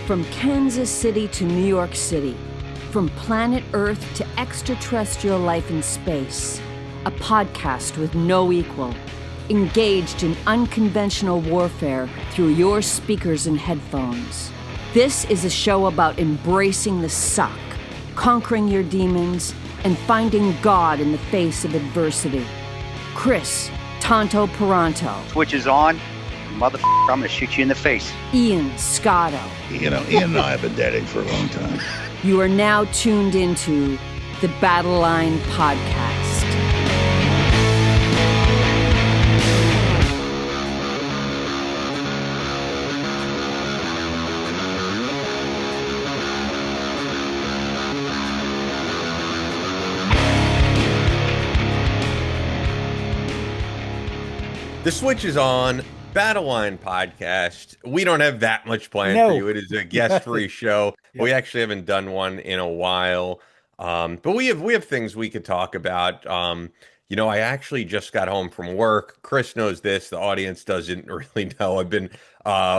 From Kansas City to New York City, from planet Earth to extraterrestrial life in space, a podcast with no equal, engaged in unconventional warfare through your speakers and headphones. This is a show about embracing the suck, conquering your demons, and finding God in the face of adversity. Chris Tonto Peranto. Switch is on. Motherfucker, I'm gonna shoot you in the face. Ian Scotto. You know, Ian and I have been dating for a long time. You are now tuned into the Battle Line Podcast. The switch is on. Battle Line Podcast. We don't have that much planned for you. It is a guest-free show. Yeah. We actually haven't done one in a while, but we have things we could talk about. You know, I actually just got home from work. Chris knows this. The audience doesn't really know. I've been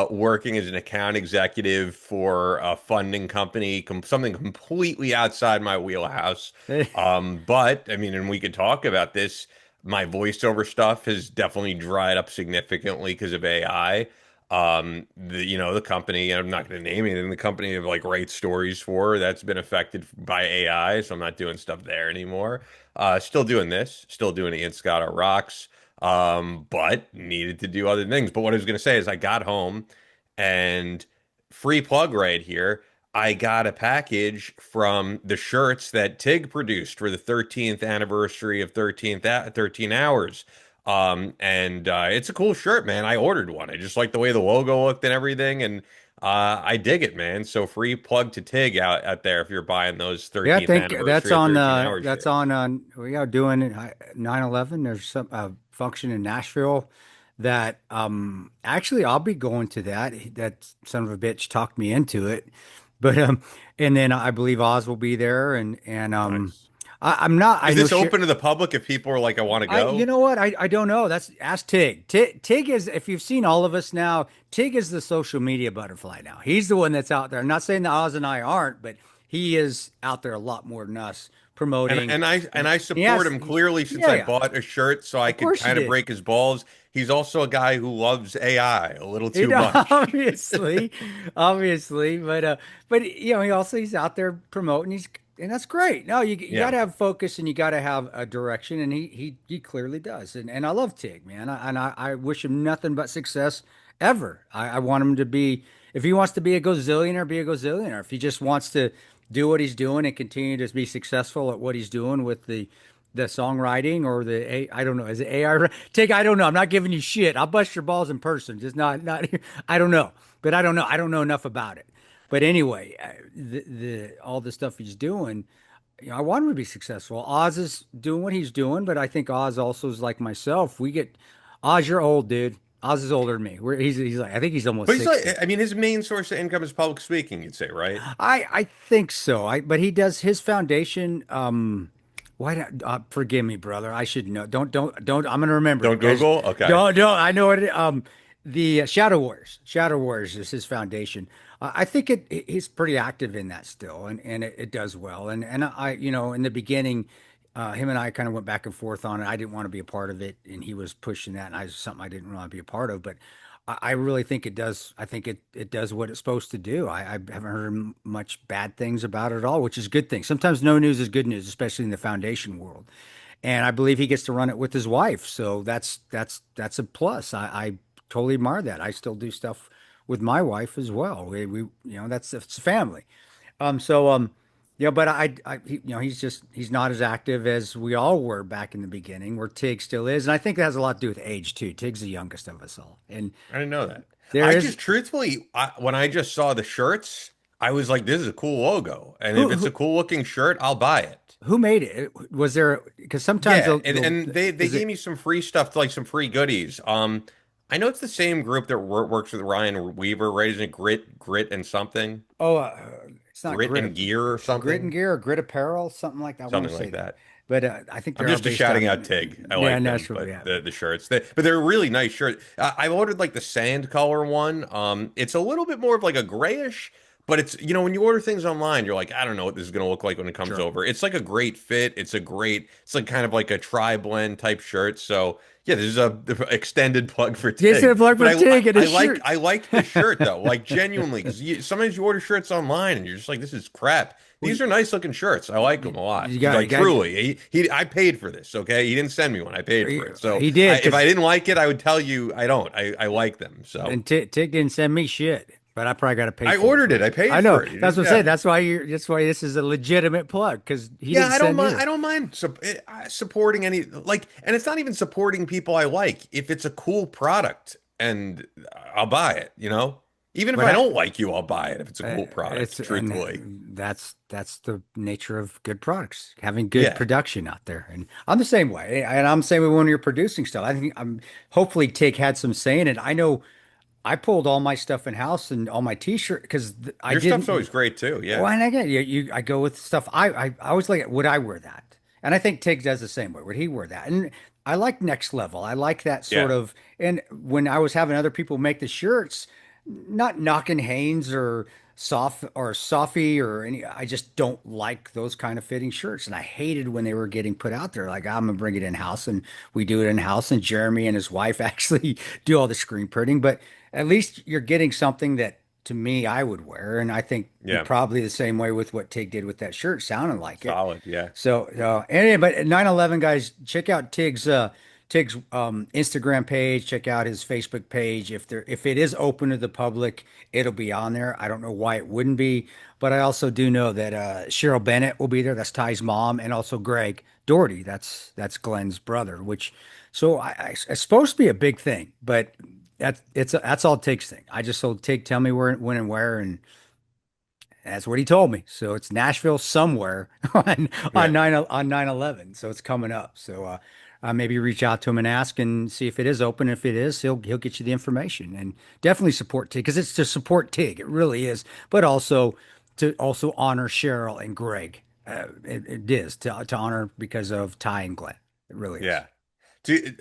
working as an account executive for a funding company, something completely outside my wheelhouse. But I mean, and we could talk about this. My voiceover stuff has definitely dried up significantly because of AI. The company, I'm not going to name anything, the company of like write stories for, that's been affected by AI, so I'm not doing stuff there anymore. Still doing this, still doing Ian Scotto Rocks, but needed to do other things. But what I was going to say is I got home and free plug right here. I got a package from the shirts that Tig produced for the 13th anniversary of 13 Hours. It's a cool shirt, man. I ordered one. I just like the way the logo looked and everything. And I dig it, man. So free plug to Tig out there if you're buying those 13th anniversary. Yeah, that's on, we are doing 9/11. There's some function in Nashville that actually I'll be going to that. That son of a bitch talked me into it. But and then I believe Oz will be there, and nice. I'm not. Is this open to the public if people are like, I want to go? You know what? I don't know. That's ask Tig. Tig is, if you've seen all of us now, Tig is the social media butterfly now. He's the one that's out there. I'm not saying that Oz and I aren't, but he is out there a lot more than us promoting. And I support him clearly since I bought a shirt so I could kind of break his balls. He's also a guy who loves AI a little too much. Obviously, but you know, he's out there promoting. And that's great. No, you got to have focus and you got to have a direction, and he clearly does. And I love Tig, man. I wish him nothing but success ever. I want him to be, if he wants to be a gazillionaire, be a gazillionaire. If he just wants to do what he's doing and continue to be successful at what he's doing with the songwriting or I don't know, is it AI? Tig, I don't know. I'm not giving you shit. I'll bust your balls in person. Just not. I don't know, but I don't know. I don't know enough about it. But anyway, all the stuff he's doing, you know, I want him to be successful. Oz is doing what he's doing, but I think Oz also is like myself. Oz, you're old, dude. Oz is older than me. He's like, I think he's almost 60. But he's like, I mean, his main source of income is public speaking, you'd say, right? I think so. But he does his foundation. Why not? Forgive me, brother. I should know. Don't. I'm gonna remember. Don't Google. Okay. Don't. I know it. The Shadow Warriors. Shadow Warriors is his foundation. I think he's pretty active in that still, and it does well. And I, you know, in the beginning, him and I kind of went back and forth on it. I didn't want to be a part of it, and he was pushing that, and something I didn't want to be a part of. But I really think it does. I think it does what it's supposed to do. I haven't heard much bad things about it at all, which is a good thing. Sometimes no news is good news, especially in the foundation world. And I believe he gets to run it with his wife, so that's a plus. I totally admire that. I still do stuff with my wife as well. We you know, it's family. Yeah, but he's not as active as we all were back in the beginning, where Tig still is. And I think that has a lot to do with age too. Tig's the youngest of us all. And I didn't know that. Truthfully, when I just saw the shirts, I was like, this is a cool logo. And if it's a cool looking shirt, I'll buy it. Who made it? Was there, because sometimes they gave me some free stuff, like some free goodies. I know it's the same group that works with Ryan Weaver, right? Isn't it Grit and something? Oh, it's not Grit and Gear or something. Grit and Gear or Grit Apparel, something like that. Something like that. But I think I'm just shouting out Tig. I like them, but the shirts. But they're really nice shirts. I ordered like the sand color one. It's a little bit more of like a grayish, but it's, when you order things online, you're like, I don't know what this is going to look like when it comes Sure. over. It's like a great fit. It's like kind of like a tri-blend type shirt. So yeah, this is a extended plug for Jason, a Tig. plug But for Tig and his shirt. I like the shirt though, like genuinely, because sometimes you order shirts online and you're just like, this is crap. These are nice looking shirts. I like them a lot. You got, you Like got, truly, I paid for this. Okay, he didn't send me one. I paid for it. So he did if I because didn't like it, I would tell you I don't. I like them. So and Tig didn't send me shit, but I probably got to pay I for ordered it. I I paid know. for it. That's what I'm Yeah. saying. That's why this is a legitimate plug because he Yeah, didn't I don't send mind. you. I don't mind supporting any like, and it's not even supporting people I like. If it's a cool product, and I'll buy it. Even if But I don't like you, I'll buy it if it's a cool it's product. Truthfully, and that's the nature of good products, having good yeah, production out there. And I'm the same way. And I'm the same way when you're producing stuff. I think I'm hopefully Tig had some say in it. I know I pulled all my stuff in house and all my t-shirt because I your stuff's didn't. always great too. Well, Yeah, and again, I go with stuff. I always like, would I wear that? And I think Tig does the same way. Would he wear that? And I like next level. I like that sort yeah, of. And when I was having other people make the shirts, not knocking Hanes or Sophie or any, I just don't like those kind of fitting shirts. And I hated when they were getting put out there. Like I'm gonna bring it in house, and we do it in house. And Jeremy and his wife actually do all the screen printing. But at least you're getting something that to me I would wear, and I think you're yeah. probably the same way with what Tig did with that shirt, sounding like it. Solid. Yeah. So, anyway, but 9/11 guys, check out Tig's Instagram page. Check out his Facebook page. If it is open to the public, it'll be on there. I don't know why it wouldn't be, but I also do know that Cheryl Bennett will be there. That's Ty's mom, and also Greg Doherty. That's Glenn's brother. It's supposed to be a big thing, but that's all Tig's thing. I just told Tig, tell me where, when, and where, and that's what he told me. So it's Nashville somewhere Yeah. 9/11. So it's coming up. So maybe reach out to him and ask and see if it is open. If it is, he'll get you the information, and definitely support Tig because it's to support Tig. It really is, but also to also honor Cheryl and Greg. It is to honor because of Ty and Glenn. It really is. Yeah.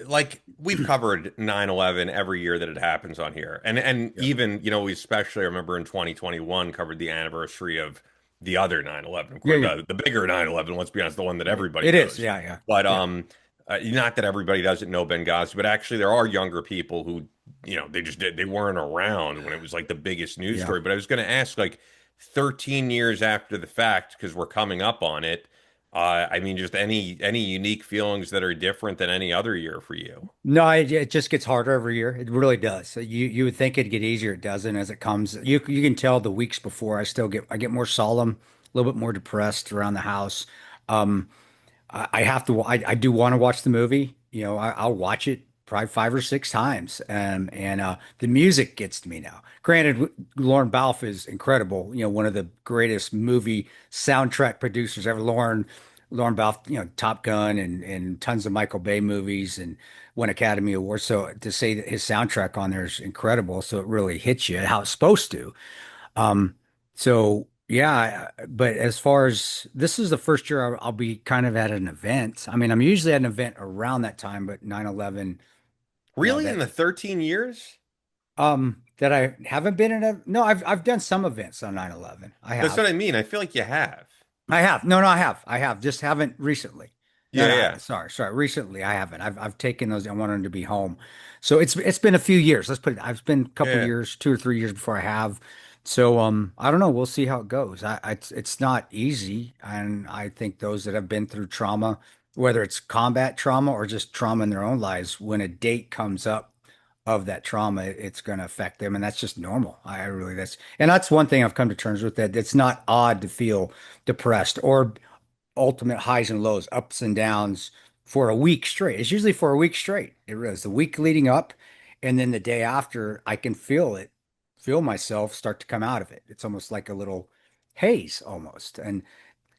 Like we've covered 9/11 every year that it happens on here. And Yeah. even, we especially remember in 2021 covered the anniversary of the other 9/11, of Yeah, course, yeah. the bigger 9/11, let's be honest, the one that everybody It is. knows. Yeah, yeah. But Yeah. not that everybody doesn't know Benghazi, but actually there are younger people who, they weren't around when it was like the biggest news Yeah. story. But I was going to ask, like 13 years after the fact, because we're coming up on it. I mean, just any unique feelings that are different than any other year for you. No, it just gets harder every year. It really does. So you would think it'd get easier. It doesn't as it comes. You can tell the weeks before I get more solemn, a little bit more depressed around the house. Um, I have to. I do want to watch the movie. I'll watch it probably 5 or 6 times. And the music gets to me now. Granted, Lauren Balfe is incredible. One of the greatest movie soundtrack producers ever. Lauren Balfe, Top Gun and tons of Michael Bay movies and won Academy Awards. So to say that his soundtrack on there is incredible, so it really hits you how it's supposed to. Um, so yeah, but as far as this is the first year I'll be kind of at an event. I mean, I'm usually at an event around that time, but 9/11, Really, in that the 13 years? that I haven't been in a no, I've done some events on 9/11. I That's what have. I mean. I feel like you have. I have. No, no, I have. I have. Just haven't recently. No, Yeah, no, yeah. sorry. Recently, I haven't. I've taken those. I want them to be home. So it's been a few years. Let's put it. I've been a couple Yeah. years, 2 or 3 years before I have. So I don't know. We'll see how it goes. It's not easy, and I think those that have been through trauma, whether it's combat trauma or just trauma in their own lives, when a date comes up of that trauma, it's going to affect them, and that's just normal. I really that's one thing I've come to terms with that it's not odd to feel depressed or ultimate highs and lows, ups and downs for a week straight. It's usually for a week straight. It is the week leading up, and then the day after, I can feel myself start to come out of it. It's almost like a little haze almost. And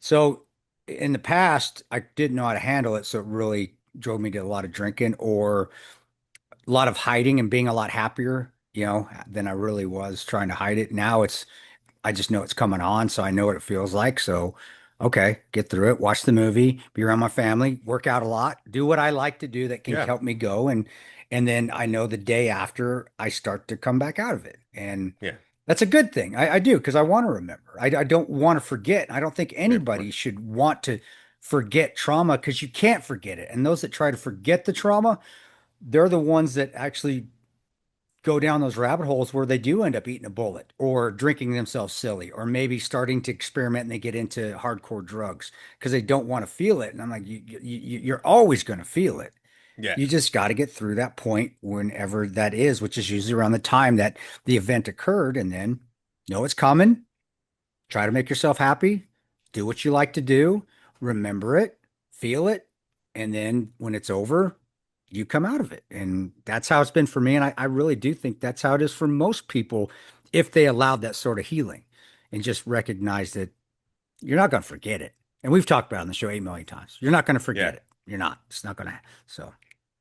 so in the past, I didn't know how to handle it, so it really drove me to a lot of drinking or a lot of hiding and being a lot happier, than I really was trying to hide it. Now I just know it's coming on, so I know what it feels like. So, okay, get through it, watch the movie, be around my family, work out a lot, do what I like to do that can Yeah. help me go. And then I know the day after I start to come back out of it. And Yeah. That's a good thing. I do because I want to remember. I don't want to forget. I don't think Great point. anybody should want to forget trauma because you can't forget it. And those that try to forget the trauma, they're the ones that actually go down those rabbit holes where they do end up eating a bullet or drinking themselves silly or maybe starting to experiment and they get into hardcore drugs because they don't want to feel it. And I'm like, you're always going to feel it. Yeah. You just got to get through that point whenever that is, which is usually around the time that the event occurred. And then know it's coming. Try to make yourself happy. Do what you like to do. Remember it, feel it. And then when it's over, you come out of it. And that's how it's been for me. And I really do think that's how it is for most people if they allowed that sort of healing and just recognize that you're not going to forget it. And we've talked about it on the show 8 million times. You're not going to forget Yeah. it. You're not. It's not going to. So.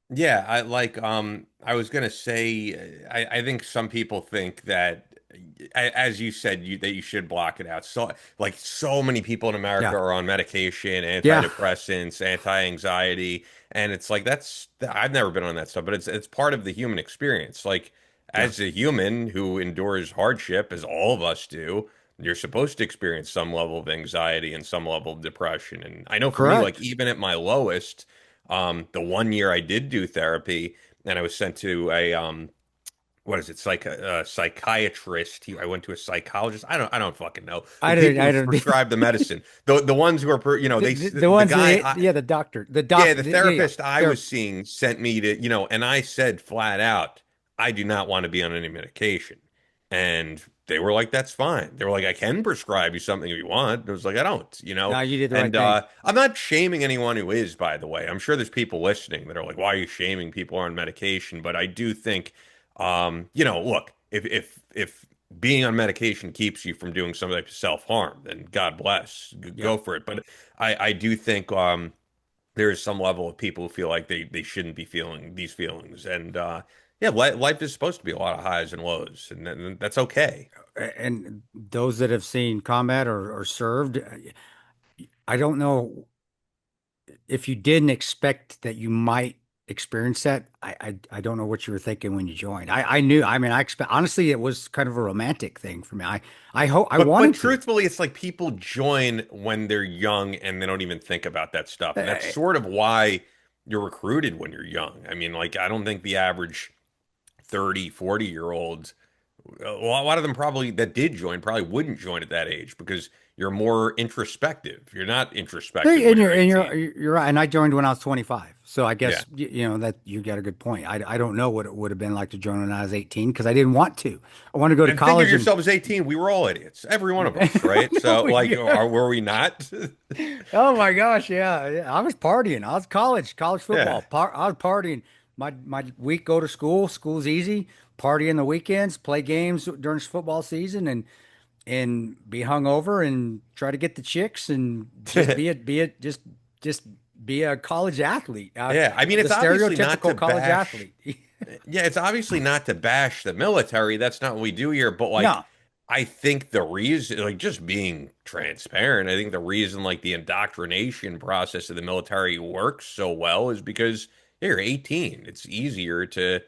Yeah, I was gonna say I think some people think that as you said that you should block it out. So like so many people in America Yeah. are on medication, Yeah. antidepressants, anti-anxiety, and it's like I've never been on that stuff, but it's part of the human experience. Like Yeah. as a human who endures hardship, as all of us do, you're supposed to experience some level of anxiety and some level of depression. And I know for me, like Correct. even at my lowest. The 1 year I did do therapy, and I was sent to a what is it? It's like a psychiatrist. I went to a psychologist. I don't fucking know. The people I who don't, prescribe the medicine, the ones who are, the the ones guy, that, yeah, the doctor, yeah, the yeah, yeah. therapist I They're, was seeing sent me to, and I said flat out, I do not want to be on any medication. And they were like, that's fine. They were like, I can prescribe you something if you want. And I was like, I don't. no, you did the right And thing. I'm not shaming anyone who is, by the way. I'm sure there's people listening that are like, why are you shaming people who are on medication? But I do think, look, if being on medication keeps you from doing some type of self-harm, then God bless, Yeah. go for it. But I do think there is some level of people who feel like they shouldn't be feeling these feelings. And yeah, life is supposed to be a lot of highs and lows, and that's okay. And those that have seen combat or served, I don't know if you didn't expect that you might experience that. I don't know what you were thinking when you joined. I knew. I mean, I expect honestly, it was kind of a romantic thing for me. I hope I But wanted to. truthfully, it's like people join when they're young and they don't even think about that stuff. And that's Uh, sort of why you're recruited when you're young. I mean, like I don't think the average 30, 40-year-old, well, a lot of them probably that did join probably wouldn't join at that age because you're more introspective. You're not introspective And when you're you're and 18. you're right. And I joined when I was 25. So I Yeah. guess you know that you got a good point. I don't know what it would have been like to join when I was 18 because I didn't want to. I wanted to go to And think of college and yourself as 18. We were all idiots. Every one of us, right? So oh, like yeah. were we not? Oh my gosh, yeah, yeah. I was partying. I was college Yeah. football. I was partying. My week go to school. School's easy. Party in the weekends. Play games during football season, and be hungover and try to get the chicks and just just be a college athlete. Yeah. I mean, The it's obviously not to stereotypical college bash. athlete. Yeah, it's obviously not to bash the military. That's not what we do here. But like, No, I think the reason, like, just being transparent, I think the reason, like, the indoctrination process of the military works so well is because you're 18. It's easier to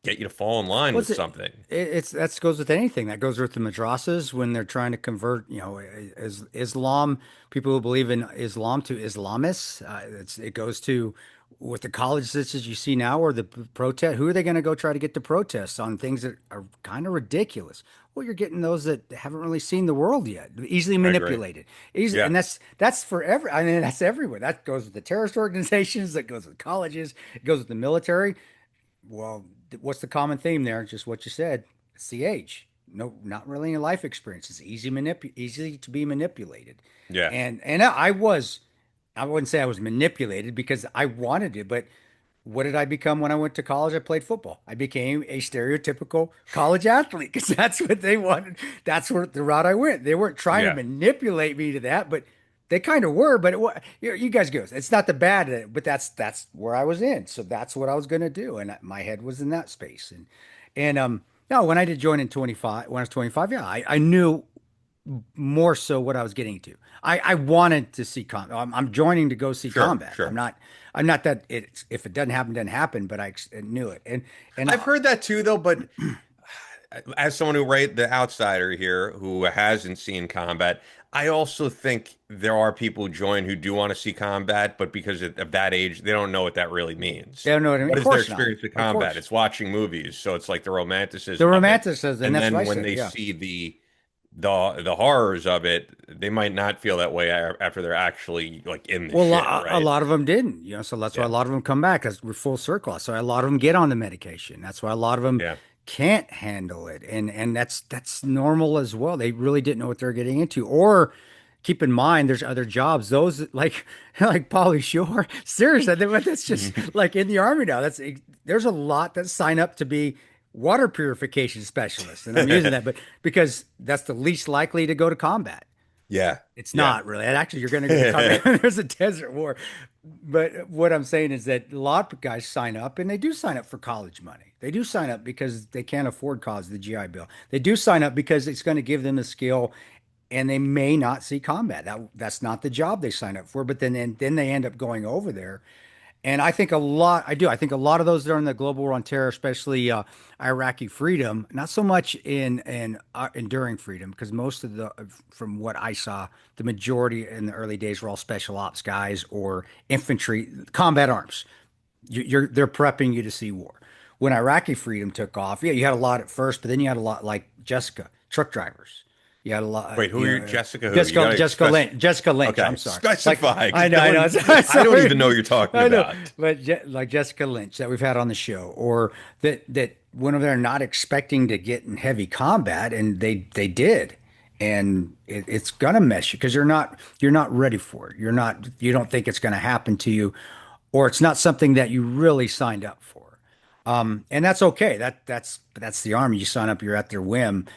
get you to fall in line what's with it? something. It's that goes with anything. That goes with the madrasas when they're trying to convert, Islam, people who believe in Islam to Islamists. It goes to with the college such as you see now, or the protest. Who are they going to go try to get to protest on things that are kind of ridiculous? Well, you're getting those that haven't really seen the world yet, easily I agree. manipulated, easy, Yeah. and that's for every. I mean, that's everywhere. That goes with the terrorist organizations. That goes with colleges. It goes with the military. Well, what's the common theme there? Just what you said. It's the age. No, not really any life experience. It's easy to be manipulated. Yeah. And I wouldn't say I was manipulated because I wanted to, but what did I become when I went to college? I played football. I became a stereotypical college athlete because that's what they wanted. That's where the route I went. They weren't trying to Yeah. manipulate me to that, but they kind of were. But you guys go. It's not the bad, but that's where I was in. So that's what I was going to do, and my head was in that space. And no, when I did join in 25, when I was 25, yeah, I knew more so what I was getting to. I wanted to see combat. I'm joining to go see Sure. combat. Sure. I'm not that if it doesn't happen, doesn't happen, but I knew it. And I've heard that too, though, but as someone who rate the outsider here who hasn't seen combat, I also think there are people who join who do want to see combat, but because of that age, they don't know what that really means. They don't know what I mean. What Of is their course not. experience with Of combat? course. It's watching movies, so it's like the The romanticism of it. romanticism, and And that's what I then when said. they Yeah. see the horrors of it, they might not feel that way after they're actually like in the Well, shit, a right? lot of them didn't, so that's why a Yeah. lot of them come back because we're full circle. So a lot of them get on the medication. That's why a lot of them Yeah. can't handle it, and that's normal as well. They really didn't know what they're getting into, or keep in mind, there's other jobs. Those like like Pauly Shore. Seriously, that's just like in the army now. There's a lot that sign up to be water purification specialists, and I'm using that, but because that's the least likely to go to combat. Yeah. It's Yeah. not really. And actually, you're going to go to combat. There's a desert war. But what I'm saying is that a lot of guys sign up, and they do sign up for college money. They do sign up because they can't afford college, the GI Bill. They do sign up because it's going to give them a skill, and they may not see combat. That's not the job they sign up for. But then they end up going over there. And I think a lot, I do. I think a lot of those during the global war on terror, especially Iraqi freedom, not so much in enduring freedom, because most of from what I saw, the majority in the early days were all special ops guys or infantry, combat arms. They're prepping you to see war. When Iraqi freedom took off, yeah, you had a lot at first, but then you had a lot like Jessica, truck drivers. You had a lot. Wait, who are you, Jessica? Who? Jessica Lynch. Jessica Lynch. Okay, I'm sorry. specify. I know. I know. I don't even know what you're talking I know. about. But like Jessica Lynch that we've had on the show, or that when they're not expecting to get in heavy combat, and they did, and it's gonna mess you because you're not ready for it. You don't think it's gonna happen to you, or it's not something that you really signed up for. And that's okay. That's the army. You sign up, you're at their whim,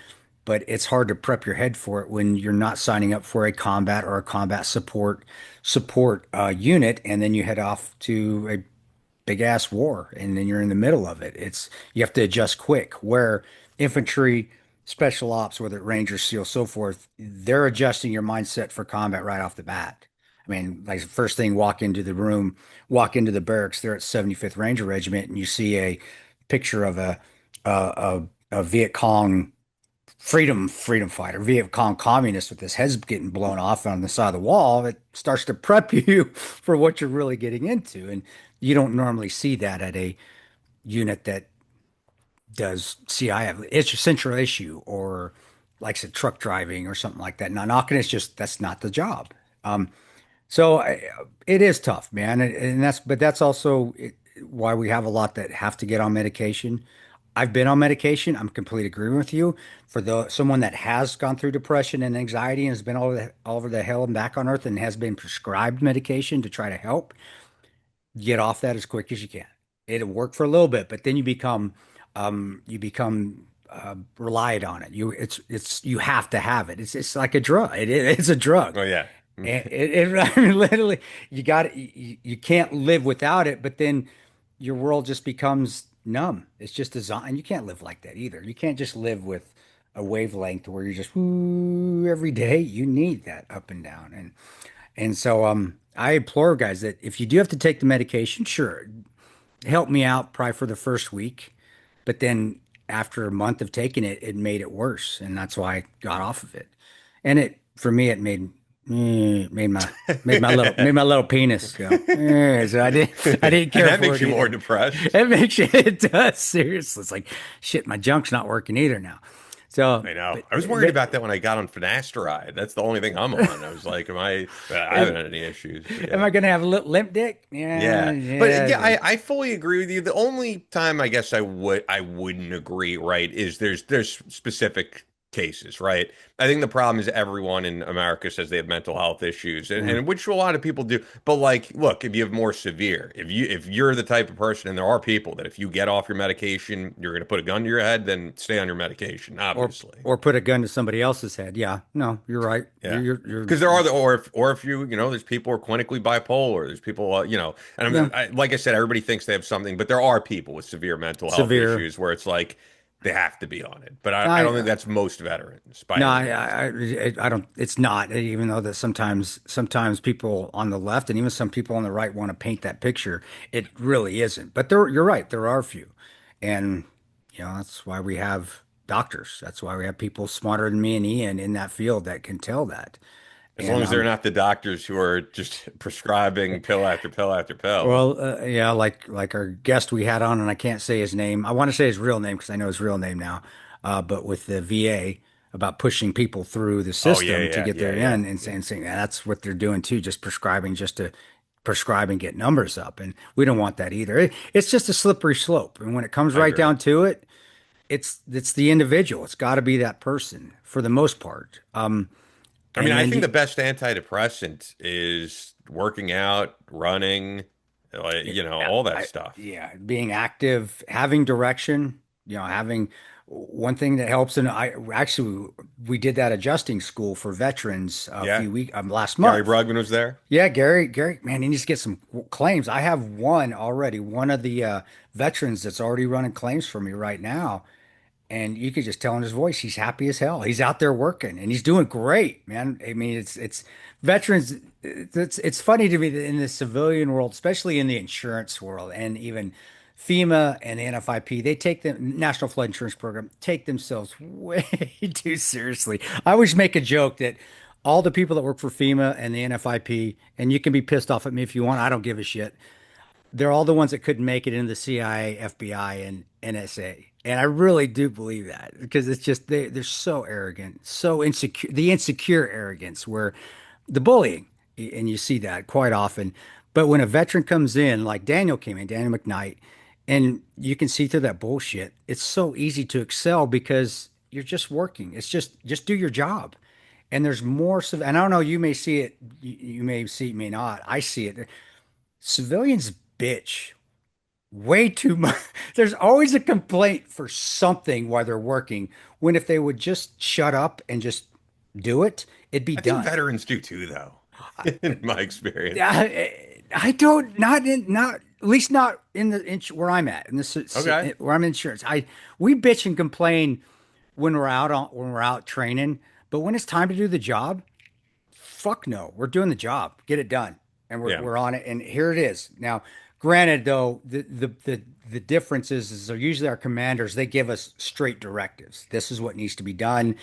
but it's hard to prep your head for it when you're not signing up for a combat or a combat support unit, and then you head off to a big ass war, and then you're in the middle of it. You have to adjust quick. Where infantry, special ops, whether it Rangers, SEAL, so forth, they're adjusting your mindset for combat right off the bat. I mean, like the first thing, walk into the room, walk into the barracks. They're at 75th Ranger Regiment, and you see a picture of a Viet Cong freedom fighter, Viet Cong communist with his head's getting blown off on the side of the wall. It starts to prep you for what you're really getting into, and you don't normally see that at a unit that does CIF. It's your central issue, or like I said, truck driving or something like that. Now, knocking is just that's not the job. So it is tough, man, and that's also why we have a lot that have to get on medication. I've been on medication. I'm completely agreeing with you. For someone that has gone through depression and anxiety and has been all over the hell and back on earth and has been prescribed medication to try to help, get off that as quick as you can. It'll work for a little bit, but then you become relied on it. You have to have it. It's like a drug. It's a drug. Oh yeah. I mean, literally, you can't live without it, but then your world just becomes numb. It's just a zombie, and you can't live like that either. You can't just live with a wavelength where you're just woo every day. You need that up and down, and so I implore guys that if you do have to take the medication, sure, help me out probably for the first week, but then after a month of taking it, it made it worse, and that's why I got off of it. And it for me, it made my little penis go. So I didn't care That for makes it you more either. depressed. It does, seriously. It's like shit, my junk's not working either now. So I know. I was worried about that when I got on finasteride. That's the only thing I'm on. I was like, I haven't had any issues. But am yeah. I gonna have a little limp dick? Yeah, Yeah. But yeah, I fully agree with you. The only time I guess I wouldn't agree, right, is there's specific cases, right? I think the problem is everyone in America says they have mental health issues, and which a lot of people do. But like, look, if you have more severe, if you're the type of person, and there are people that if you get off your medication, you're going to put a gun to your head, then stay on your medication, obviously. or put a gun to somebody else's head. Yeah, no, you're right. Yeah, You're because there are or if there's people who are clinically bipolar. There's people, and like I said, everybody thinks they have something, but there are people with severe mental health severe. issues where it's like they have to be on it. But I don't think that's most veterans. No, I don't. It's not. Even though that sometimes people on the left and even some people on the right want to paint that picture, it really isn't. But you're right. There are a few, and that's why we have doctors. That's why we have people smarter than me and Ian in that field that can tell that. As long And as they're not the doctors who are just prescribing pill after pill after pill. well, yeah, like our guest we had on, and I can't say his name. I want to say his real name because I know his real name now. But with the VA about pushing people through the Oh yeah, system to yeah, get yeah, their yeah. end and saying that's what they're doing too, just prescribing just to prescribe and get numbers up. And we don't want that either. It's just a slippery slope. And when it comes I right agree. down to it, it's the individual. It's got to be that person for the most part. I mean, And I then think you, the best antidepressant is working out, running, all that stuff. yeah, being active, having direction, having one thing that helps. And we did that adjusting school for veterans a Yeah. few weeks last Gary month. Brugman was there. Yeah, Gary, man, he needs to get some claims. I have one already, one of the veterans that's already running claims for me right now. And you could just tell in his voice, he's happy as hell. He's out there working and he's doing great, man. I mean, it's veterans. It's funny to me that in the civilian world, especially in the insurance world, and even FEMA and the NFIP, they take the National Flood Insurance Program, take themselves way too seriously. I always make a joke that all the people that work for FEMA and the NFIP, and you can be pissed off at me if you want, I don't give a shit, they're all the ones that couldn't make it in the CIA, FBI, and NSA. And I really do believe that because it's just they're so arrogant, so insecure, the insecure arrogance where the bullying, and you see that quite often. But when a veteran comes in, like Daniel came in, Daniel McKnight, and you can see through that bullshit, it's so easy to excel because you're just working. It's just do your job. And there's more, and I don't know, you may see it, you may see it, may not. I see it. Civilians bitch way too much. There's always a complaint for something while they're working, when if they would just shut up and just do it, it'd be I think done. veterans do too, though, in my experience. I don't, not at least not in the where I'm at in this Okay. where I'm in insurance. We bitch and complain when we're out training, but when it's time to do the job, fuck no, we're doing the job. Get it done. And Yeah. we're on it. And here it is. Now, granted, though, the difference is they're usually our commanders, they give us straight directives. This is what needs to be done.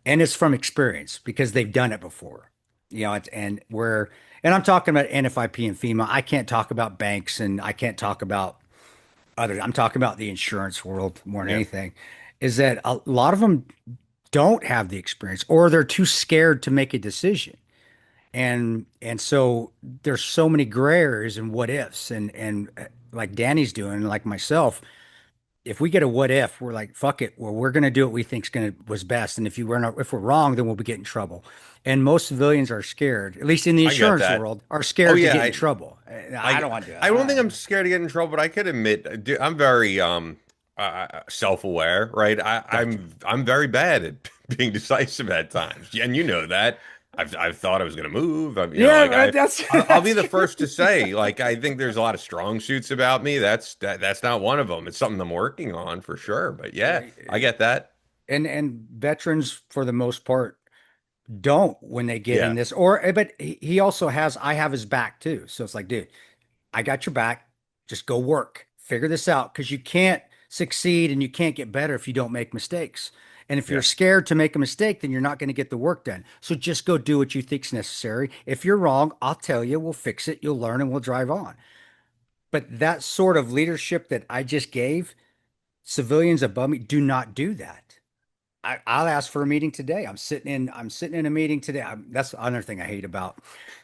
And it's from experience because they've done it before. And I'm talking about NFIP and FEMA. I can't talk about banks and I can't talk about others. I'm talking about the insurance world more than Yeah. anything. Is that a lot of them don't have the experience or they're too scared to make a decision. And so there's so many gray areas and what ifs and like Danny's doing, like myself, if we get a what if, we're like, fuck it. Well, we're gonna do what we think's gonna was best. And if we're wrong, then we'll be getting in trouble. And most civilians are scared, at least in the I get insurance that. world, are Oh scared to yeah, get in trouble. I I don't want to do I don't think that. I'm scared to get in trouble, but I could admit I'm very self-aware, right? Gotcha. I'm very bad at being decisive at times, and you know that. I've thought I was going to move. Yeah, Like right, that's I'll be that's the good. first to say, like I think there's a lot of strong suits about me. That's not one of them. It's something I'm working on for sure. But yeah, I get that. And veterans for the most part don't when they get in Yeah, this or but he also has I have his back too. So it's like, dude, I got your back. Just go work. Figure this out because you can't succeed and you can't get better if you don't make mistakes. And if you're yeah. scared to make a mistake, then you're not going to get the work done. So just go do what you think's necessary. If you're wrong, I'll tell you, we'll fix it, you'll learn and we'll drive on. But that sort of leadership that I just gave, civilians above me do not do that. I'll ask for a meeting today. I'm sitting in a meeting today. That's another thing I hate about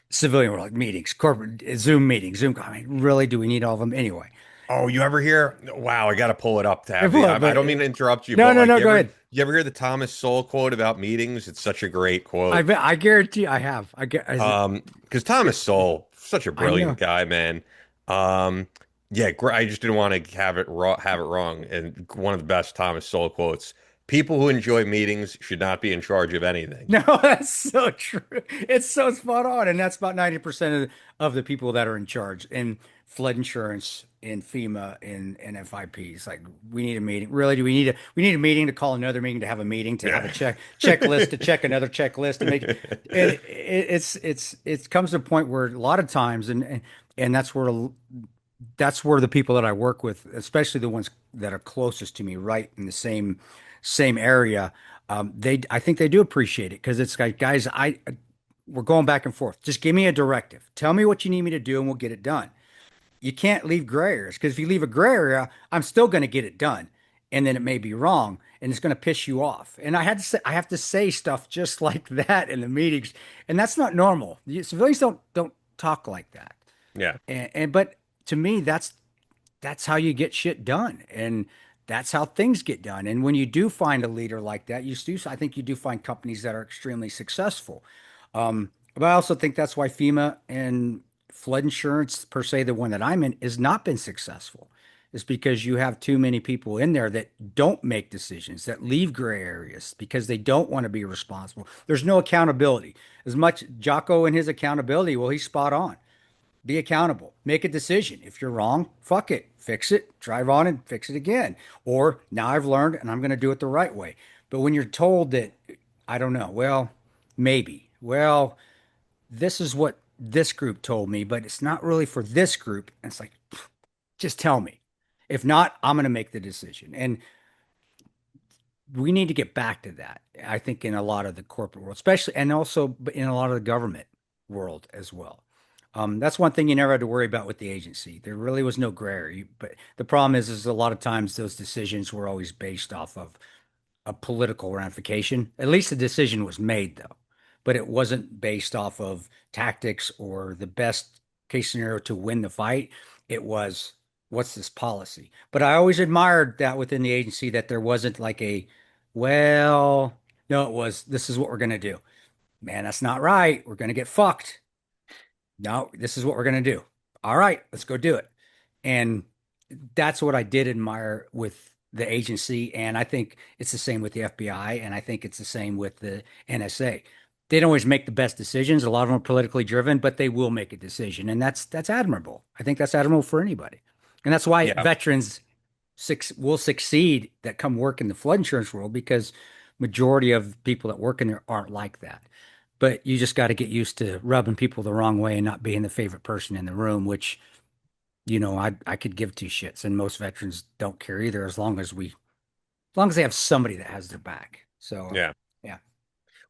civilian world, like meetings, corporate Zoom meetings, Zoom. I mean, really, do we need all of them anyway? Oh, you ever hear? Wow, I got to pull it up, Tabby. But I don't mean to interrupt you, no, but no, like, no. Go ahead. you ever hear the Thomas Sowell quote about meetings? It's such a great quote. I guarantee I have. Because Thomas Sowell, such a I know. brilliant guy, man. Yeah, I just didn't want to have it wrong. And one of the best Thomas Sowell quotes: "People who enjoy meetings should not be in charge of anything." No, that's so true. It's so spot on, and that's about 90% of the people that are in charge in flood insurance, in FEMA, in NFIPs. Like, we need a meeting. Really, do we need a meeting to call another meeting to have a meeting to have a checklist to check another checklist to make it comes to a point where a lot of times and that's where the people that I work with, especially the ones that are closest to me, right in the same same area, I think they do appreciate it because it's like, guys, we're going back and forth. Just give me a directive. Tell me what you need me to do, and we'll get it done. You can't leave gray areas because if you leave a gray area, I'm still going to get it done, and then it may be wrong, and it's going to piss you off. And I have to say stuff just like that in the meetings, and that's not normal. Civilians don't talk like that. Yeah. But to me, that's how you get shit done, and that's how things get done. And when you do find a leader like that, I think you do find companies that are extremely successful. But I also think that's why FEMA and flood insurance, per se, the one that I'm in, has not been successful. Is because you have too many people in there that don't make decisions, that leave gray areas because they don't want to be responsible. There's no accountability. As much Jocko and his accountability, well, he's spot on. Be accountable. Make a decision. If you're wrong, fuck it. Fix it. Drive on and fix it again. Or now I've learned and I'm going to do it the right way. But when you're told that, I don't know, well, maybe. Well, this is what this group told me, but it's not really for this group. And it's like, just tell me. If not, I'm going to make the decision. And we need to get back to that. I think in a lot of the corporate world, especially, and also in a lot of the government world as well. That's one thing you never had to worry about with the agency. There really was no gray area. But the problem is a lot of times those decisions were always based off of a political ramification. At least the decision was made, though, but it wasn't based off of tactics or the best case scenario to win the fight. It was, what's this policy? But I always admired that within the agency that there wasn't like well, no, it was, this is what we're going to do. Man, that's not right. We're going to get fucked. No, this is what we're going to do. All right, let's go do it. And that's what I did admire with the agency. And I think it's the same with the FBI. And I think it's the same with the NSA. They don't always make the best decisions. A lot of them are politically driven, but they will make a decision. And that's admirable. I think that's admirable for anybody. And that's why Yeah. veterans will succeed that come work in the flood insurance world because majority of people that work in there aren't like that. But you just got to get used to rubbing people the wrong way and not being the favorite person in the room, which, I could give two shits. And most veterans don't care either as long as they have somebody that has their back. So, Yeah. yeah.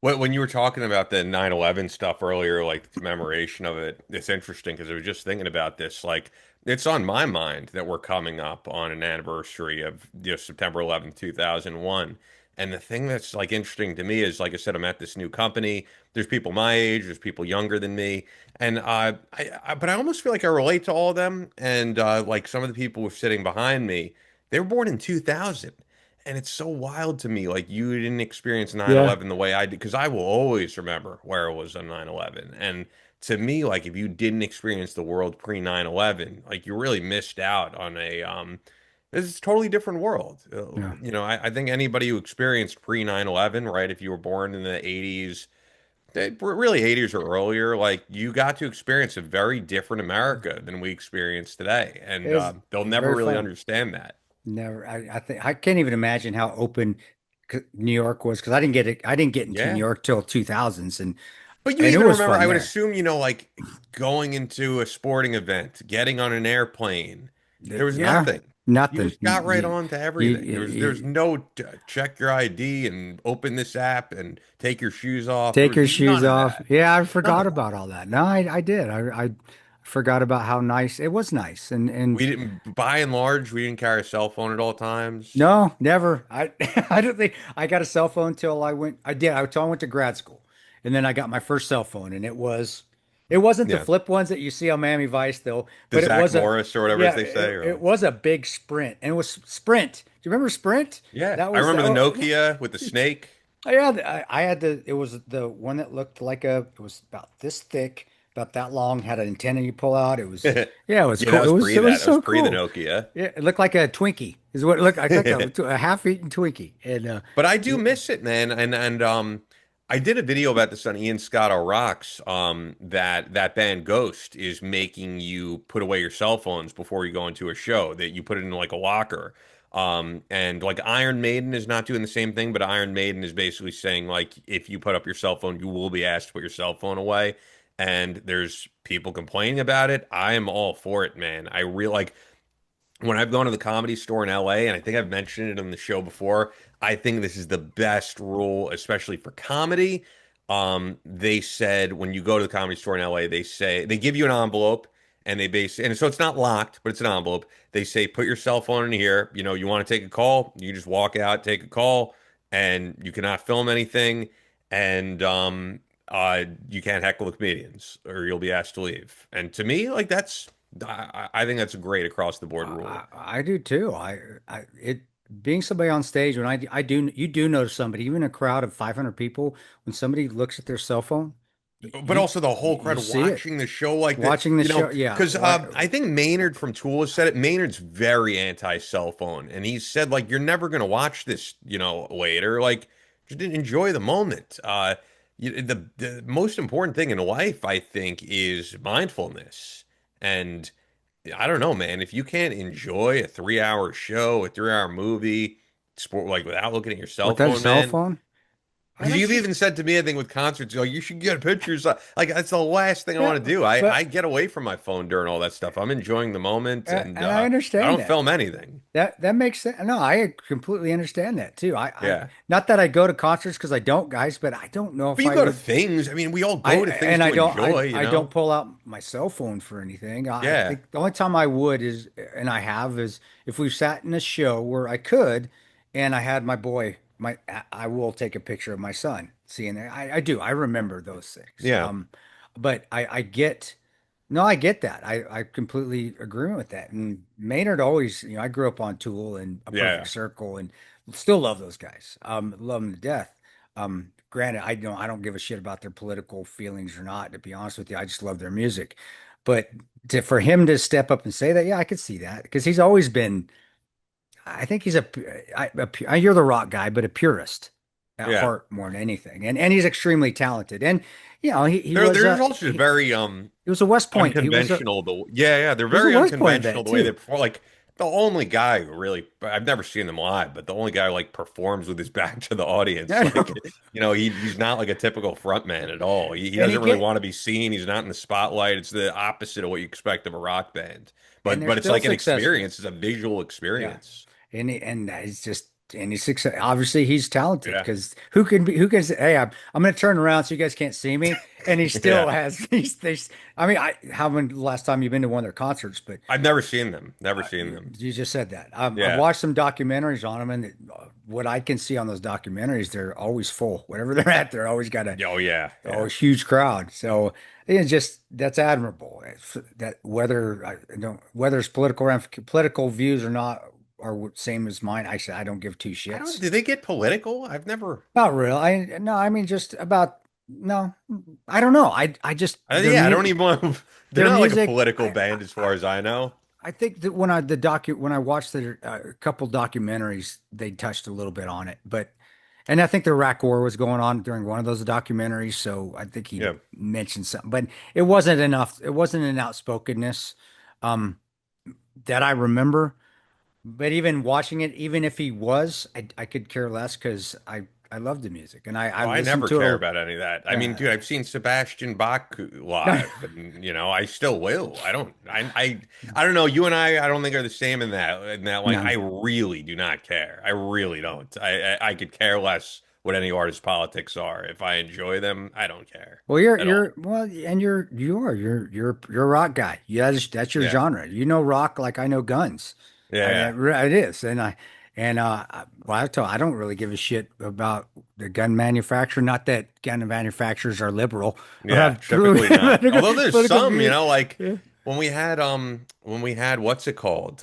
When you were talking about the 9/11 stuff earlier, like the commemoration of it, it's interesting because I was just thinking about this. Like, it's on my mind that we're coming up on an anniversary of September 11th, 2001. And the thing that's like interesting to me is, like I said, I'm at this new company. There's people my age, there's people younger than me, and but I almost feel like I relate to all of them. And like some of the people who are sitting behind me, they were born in 2000. And it's so wild to me, like you didn't experience nine Yeah. 11 the way I did, because I will always remember where it was on 9/11. And to me, like if you didn't experience the world pre 9/11, like you really missed out on this totally different world. Yeah. I think anybody who experienced pre 9/11, right, if you were born in the 80s, really 80s or earlier, like you got to experience a very different America than we experience today. And It's they'll never very really fun. understand that. Never. I think I can't even imagine how open New York was because I didn't get it. I didn't get into New Yeah. York till 2000s, But you and it even was remember, fun I would there. assume, like going into a sporting event, getting on an airplane. There was Yeah. nothing. You Nothing. just got right on to everything. There's You no check your ID and open this app and take your shoes off. There take was your shoes none of off. that. Yeah, I forgot Nothing. about all that. No, I did. I forgot about how nice it was. Nice and We didn't, by and large, we didn't carry a cell phone at all times. no, never. I don't think I got a cell phone till I went. I did. Until I went to grad school, and then I got my first cell phone, and it wasn't the Yeah. flip ones that you see on Miami Vice though, The but it Zach was a Morris or whatever yeah, as they say. it Or was a big Sprint, and it was Sprint. Do you remember Sprint? yeah, That I was remember the oh, Nokia with the snake. I had the it was the one that looked like it was about this thick, about that long, had an antenna you pull out. It was Yeah, yeah, it was that cool. was pre It was that. That was so pre the cool. Nokia. Yeah, it looked like a Twinkie. Is what it looked like a half-eaten Twinkie. And But I do miss it, man. And I did a video about this on Ian Scott on Rocks. That band Ghost is making you put away your cell phones before you go into a show. That you put it in like a locker. And like Iron Maiden is not doing the same thing, but Iron Maiden is basically saying like if you put up your cell phone, you will be asked to put your cell phone away. And there's people complaining about it. I am all for it, man. I real like when I've gone to the Comedy Store in LA, and I think I've mentioned it on the show before, I think this is the best rule, especially for comedy. They said when you go to the Comedy Store in LA, they say they give you an envelope, and and so it's not locked, but it's an envelope. They say put your cell phone in here. You know, you want to take a call, you just walk out, take a call, and you cannot film anything, and you can't heckle the comedians, or you'll be asked to leave. And to me, like I think that's a great across the board rule. I do too. It being somebody on stage when I do you do notice somebody even a crowd of 500 people when somebody looks at their cell phone, But also the whole you crowd see it watching the show like that, watching the show. Yeah, because I think Maynard from Tool has said it. Maynard's very anti-cell phone, and he said like you're never gonna watch this, later. Like just enjoy the moment. The most important thing in life, I think, is mindfulness. And I don't know, man. If you can't enjoy a 3 hour show, a 3 hour movie, sport like without looking at your cell with that phone, cell man. phone. I don't You've think, even said to me, I think with concerts, you should get pictures. Like that's the last thing I yeah, want to do. but I get away from my phone during all that stuff. I'm enjoying the moment, and and I I understand don't that. film anything. That makes sense. No, I completely understand that too. I Yeah, not that I go to concerts because I don't, guys, but I don't know but if you I go to would. things. I mean, we all I go to things and to I don't enjoy. I don't pull out my cell phone for anything. I Yeah, think the only time I would is, and I have, is if we've sat in a show where I could, and I had my boy, I will take a picture of my son seeing that. I do. I remember those things. yeah, But I get. No, I get that. I completely agree with that. And Maynard always, I grew up on Tool and A yeah. Perfect Circle and still love those guys. Love them to death. Granted, I don't give a shit about their political feelings or not, to be honest with you. I just love their music. But for him to step up and say that, yeah, I could see that because he's always been, I think he's you're the rock guy, but a purist at Yeah. heart more than anything. And he's extremely talented. And, he They're was, they're also just he, very he was a West Point. unconventional. Yeah, they're He was a very West Point unconventional vet the way they too. perform. Like the only guy who really, I've never seen them live, but the only guy who, like performs with his back to the audience. I Like, know. he's not like a typical front man at all. He And he doesn't really get want to be seen. He's not in the spotlight. It's the opposite of what you expect of a rock band. and they're But it's still like an successful. experience. It's a visual Yeah. experience. And he's just and he's success. Obviously, he's talented Yeah. because who can say, hey, I'm going to turn around so you guys can't see me, and he still Yeah. has these. I mean, I haven't last time you've been to one of their concerts, but I've never seen them. Never seen them. you just said that. I've Yeah. watched some documentaries on them, and what I can see on those documentaries, they're always full. Whatever they're at, they're always got a Oh yeah. oh, Yeah. a huge crowd. So it's just that's admirable. That whether I don't whether it's political views or not are same as mine. Actually, I don't give two I don't. shits. Did they get political? I've never. Not real. I no. I mean, just about no. I don't know. I just Yeah, I don't even want. They're their not like a music. political band as far as I know. I think that when I watched the couple documentaries, they touched a little bit on it, but and I think the Iraq War was going on during one of those documentaries, so I think he Yeah. mentioned something, but it wasn't enough. It wasn't an outspokenness um, that I remember. But even watching it, even if he was, I could care less because I love the music and I Oh, I listened never to care it. about any of that. I mean, Uh, dude, I've seen Sebastian Bach live, and I still will. I don't. I don't know. You and I don't think are the same in that. Like, no. I really do not care. I really don't. I could care less what any artist's politics are. If I enjoy them, I don't care Well, at all. and you're a rock guy. Yeah, that's your Yeah. genre. You know rock like I know guns. Yeah. It is, well, I don't really give a shit about the gun manufacturer. Not that gun manufacturers are liberal or Yeah, have true typically not. Although there's political some, views. like Yeah. when we had what's it called?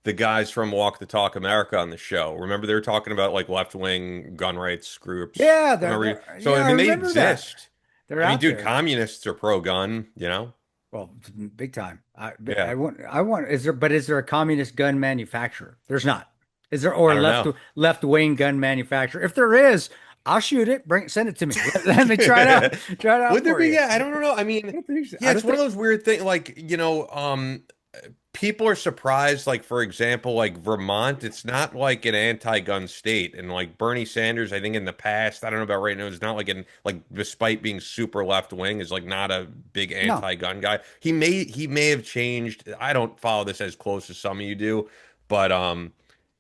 The guys from Walk the Talk America on the show. Remember they were talking about like left-wing gun rights groups. Yeah, So yeah, I I mean they remember that. exist. They're I mean, out dude, there. communists are pro-gun. Well, big time. Yeah. I want, is there a communist gun manufacturer? There's not. Is there, or I a don't know. left wing gun manufacturer? If there is, I'll shoot it. Send it to me. Let me try it out. Try it out Would there for be? you. Yeah, I don't know. I I mean, don't think so. yeah, I it's don't one of think, those weird things. Like, people are surprised, like for example, like Vermont, it's not like an anti-gun state. And like Bernie Sanders, I think in the past, I don't know about right now, it's not like despite being super left wing, is like not a big No, anti-gun guy. He may have changed. I don't follow this as close as some of you do, but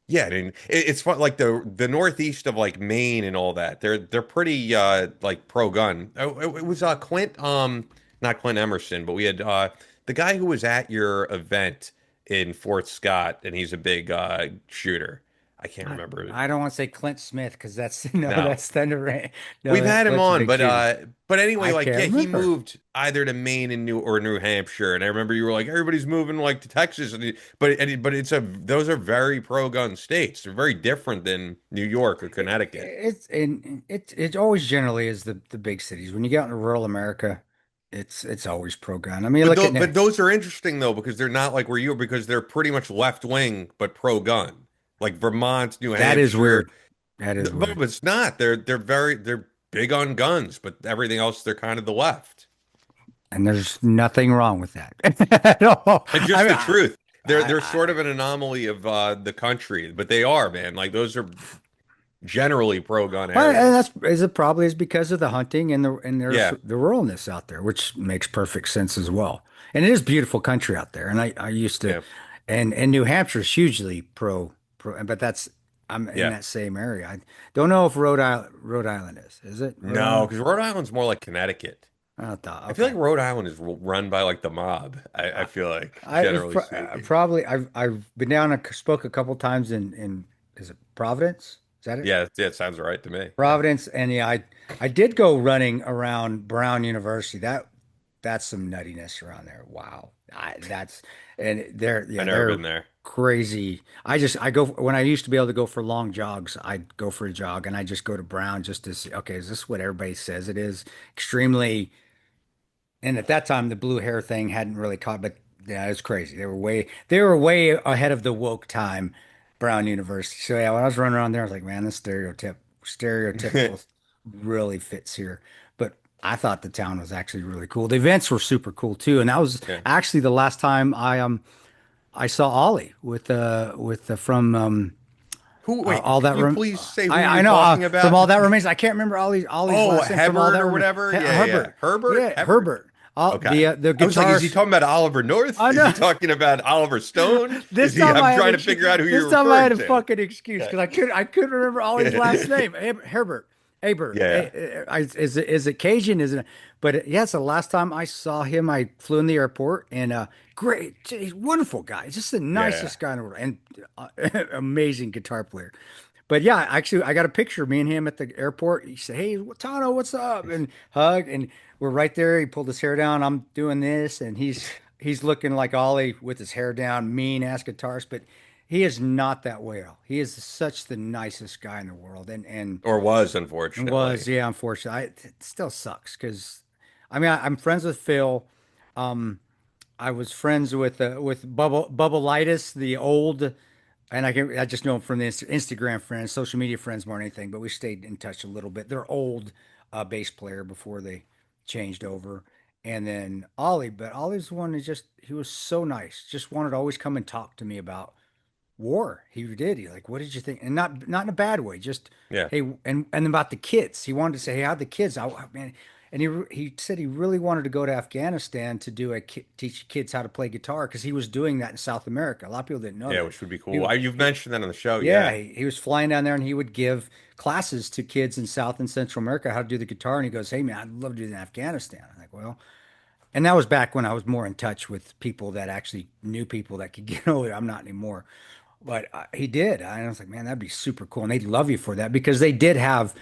yeah, I mean it's fun like the northeast of like Maine and all that. They're pretty like pro-gun. It was Clint not Clint Emerson, but we had the guy who was at your event in Fort Scott, and he's a big shooter. I can't I, remember. I don't want to say Clint Smith because that's no, No, that's Thunder. No, we've that had him Clint's a on, big shooter. but anyway, I like can't yeah, he remember. moved either to Maine and New Hampshire, and I remember you were like everybody's moving like to Texas, but it's a those are very pro-gun states. They're very different than New York or Connecticut. It always generally is the big cities. When you get out into rural America, it's always pro gun. I mean, look at But those are interesting though because they're not like where you are because they're pretty much left wing but pro-gun. Like Vermont, New that is Hampshire. weird. That is But weird. it's not. They're big on guns, but everything else they're kind of the left. And there's nothing wrong with that at all. It's I just mean, the truth. They're sort I of an anomaly of the country, but they are, man. Like those are generally pro-gun well, and areas. that's is it probably is because of the hunting and there's Yeah, the ruralness out there, which makes perfect sense as well. And it is beautiful country out there. And I used to, yeah, and New Hampshire is hugely pro, but that's I'm in yeah. that same area. I don't know if Rhode Island is it Rhode No, Island? because Rhode Island's more like Connecticut. I thought I feel okay. like Rhode Island is run by like the mob. I feel like, It's generally speaking. probably I've been down and spoke a couple times in is it Providence? Is that it? Yeah, yeah, it sounds right to me. Yeah, Providence, and yeah, I did go running around Brown University. That's some nuttiness around there. Wow, that's and they're I've yeah never they're been there. crazy. I go when I used to be able to go for long jogs. I'd go for a jog, and I just go to Brown just to see. Okay, is this what everybody says it is? Extremely. And at that time, the blue hair thing hadn't really caught, but yeah, it's crazy. They were way ahead of the woke time, Brown University. So yeah, when I was running around there, I was like, man, this stereotypical really fits here. But I thought the town was actually really cool. The events were super cool too, and that was Yeah. actually the last time I saw Ollie with the from Who? Wait, all that can you room. please say who I you're know talking from about? all that remains. I can't remember Ollie's Oh, last name from all Hebert that or remains. whatever. Yeah, yeah. Herbert, Herbert? yeah, Hebert? Herbert. All Okay. the I was like, is he guitarist. talking about Oliver North? I Is he know. talking about Oliver Stone? Is This he? time I'm I had trying a, to figure out who this you're time I had referring a to. fucking excuse Okay. because I couldn't remember Ollie's last name. Herbert. Aber. Yeah. Is it Cajun? Is it? But yes, the last time I saw him, I flew in the airport and great, he's a wonderful guy. He's just the Yeah. nicest guy in the world and uh, amazing guitar player. But yeah, actually, I got a picture of me and him at the airport. He said, "Hey, Tano, what's up?" And hug, and we're right there. He pulled his hair down. I'm doing this, and he's looking like Ollie with his hair down, mean ass guitarist. But he is not that way at all. He is such the nicest guy in the world, Or was, and was unfortunately. yeah. Unfortunately, it still sucks because I mean I'm friends with Phil. Um, I was friends with Bubblitis, the old. And I just know them from the Instagram friends, social media friends more than anything, but we stayed in touch a little bit. They're old bass player before they changed over. And then Ollie, but Ollie's the one that he was so nice. Just wanted to always come and talk to me about war. He did. He like, what did you think? And not in a bad way. Just Yeah. hey, and about the kids. He wanted to say, hey, how'd the kids? Man, and he said he really wanted to go to Afghanistan to do teach kids how to play guitar because he was doing that in South America. A lot of people didn't know Yeah, that. which would be He, cool. You've mentioned that on the show. yeah, Yeah. he was flying down there and he would give classes to kids in South and Central America how to do the guitar. And he goes, hey man, I'd love to do that in Afghanistan. I'm like, well, and that was back when I was more in touch with people that actually knew people that could get over. I'm not anymore. But he did. I was like, man, that'd be super cool. And they'd love you for that because they did have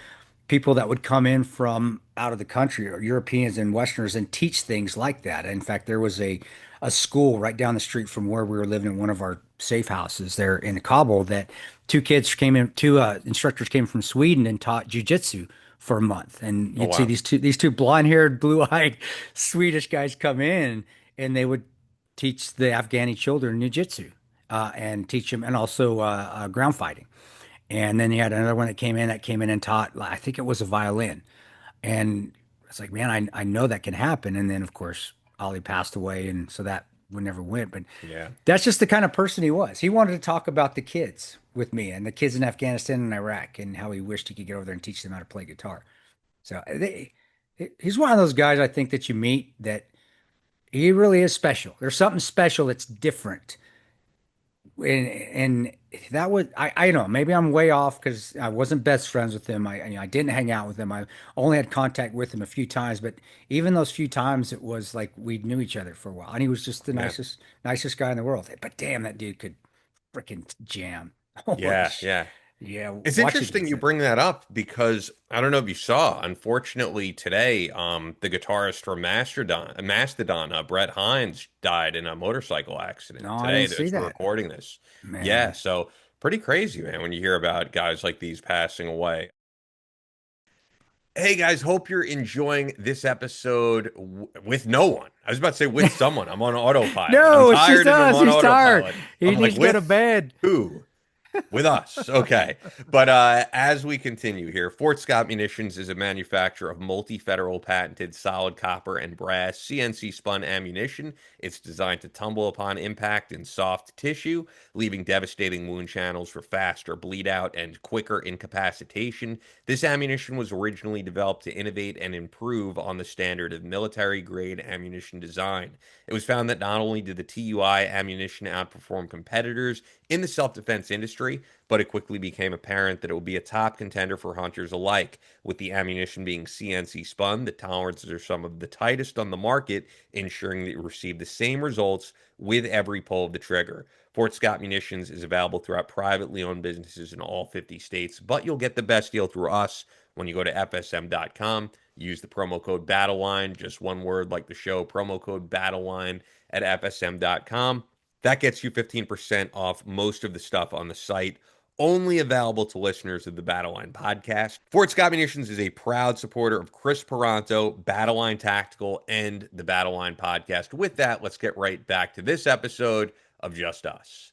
people that would come in from out of the country or Europeans and Westerners and teach things like that. In fact, there was a school right down the street from where we were living in one of our safe houses there in Kabul that two instructors came from Sweden and taught jujitsu for a month. And Oh you'd see wow. these two blonde-haired, blue-eyed Swedish guys come in and they would teach the Afghani children jujitsu and teach them, and also ground fighting. And then he had another one that came in and taught, I think it was a violin. And it's like, man, I know that can happen. And then, of course, Ollie passed away. And so that we never went. But Yeah. that's just the kind of person he was. He wanted to talk about the kids with me and the kids in Afghanistan and Iraq and how he wished he could get over there and teach them how to play guitar. So he's one of those guys I think that you meet that he really is special. There's something special that's different. And that would I know maybe I'm way off because I wasn't best friends with him. I didn't hang out with him. I only had contact with him a few times, but even those few times it was like we knew each other for a while. And he was just the Yeah. nicest guy in the world. But damn, that dude could freaking jam. Holy Yeah. sh Yeah. Yeah, It's watching interesting these you bring that up because I don't know if you saw, unfortunately today, the guitarist from Mastodon, Brett Hines died in a motorcycle No, accident I didn't today see as we're that. recording this. Yeah, Man. so pretty crazy, man, when you hear about guys like these passing away. Hey guys, hope you're enjoying this episode with no one. I was about to say with someone. I'm on autopilot. I'm No, it's just tired and I'm us. on He's tired. autopilot. He I'm like, needs to go to with bed. who? With us. Okay. But as we continue here, Fort Scott Munitions is a manufacturer of multi-federal patented solid copper and brass CNC spun ammunition. It's designed to tumble upon impact in soft tissue, leaving devastating wound channels for faster bleed out and quicker incapacitation. This ammunition was originally developed to innovate and improve on the standard of military grade ammunition design. It was found that not only did the TUI ammunition outperform competitors in the self-defense industry, but it quickly became apparent that it would be a top contender for hunters alike. With the ammunition being CNC spun, the tolerances are some of the tightest on the market, ensuring that you receive the same results with every pull of the trigger. Fort Scott Munitions is available throughout privately owned businesses in all 50 states, but you'll get the best deal through us when you go to fsm.com. Use the promo code BattleLine, just one word like the show, promo code BattleLine at fsm.com. That gets you 15% off most of the stuff on the site, only available to listeners of the Battleline podcast. Fort Scott Munitions is a proud supporter of Chris Peranto, Battleline Tactical, and the Battleline podcast. With that, let's get right back to this episode of Just Us.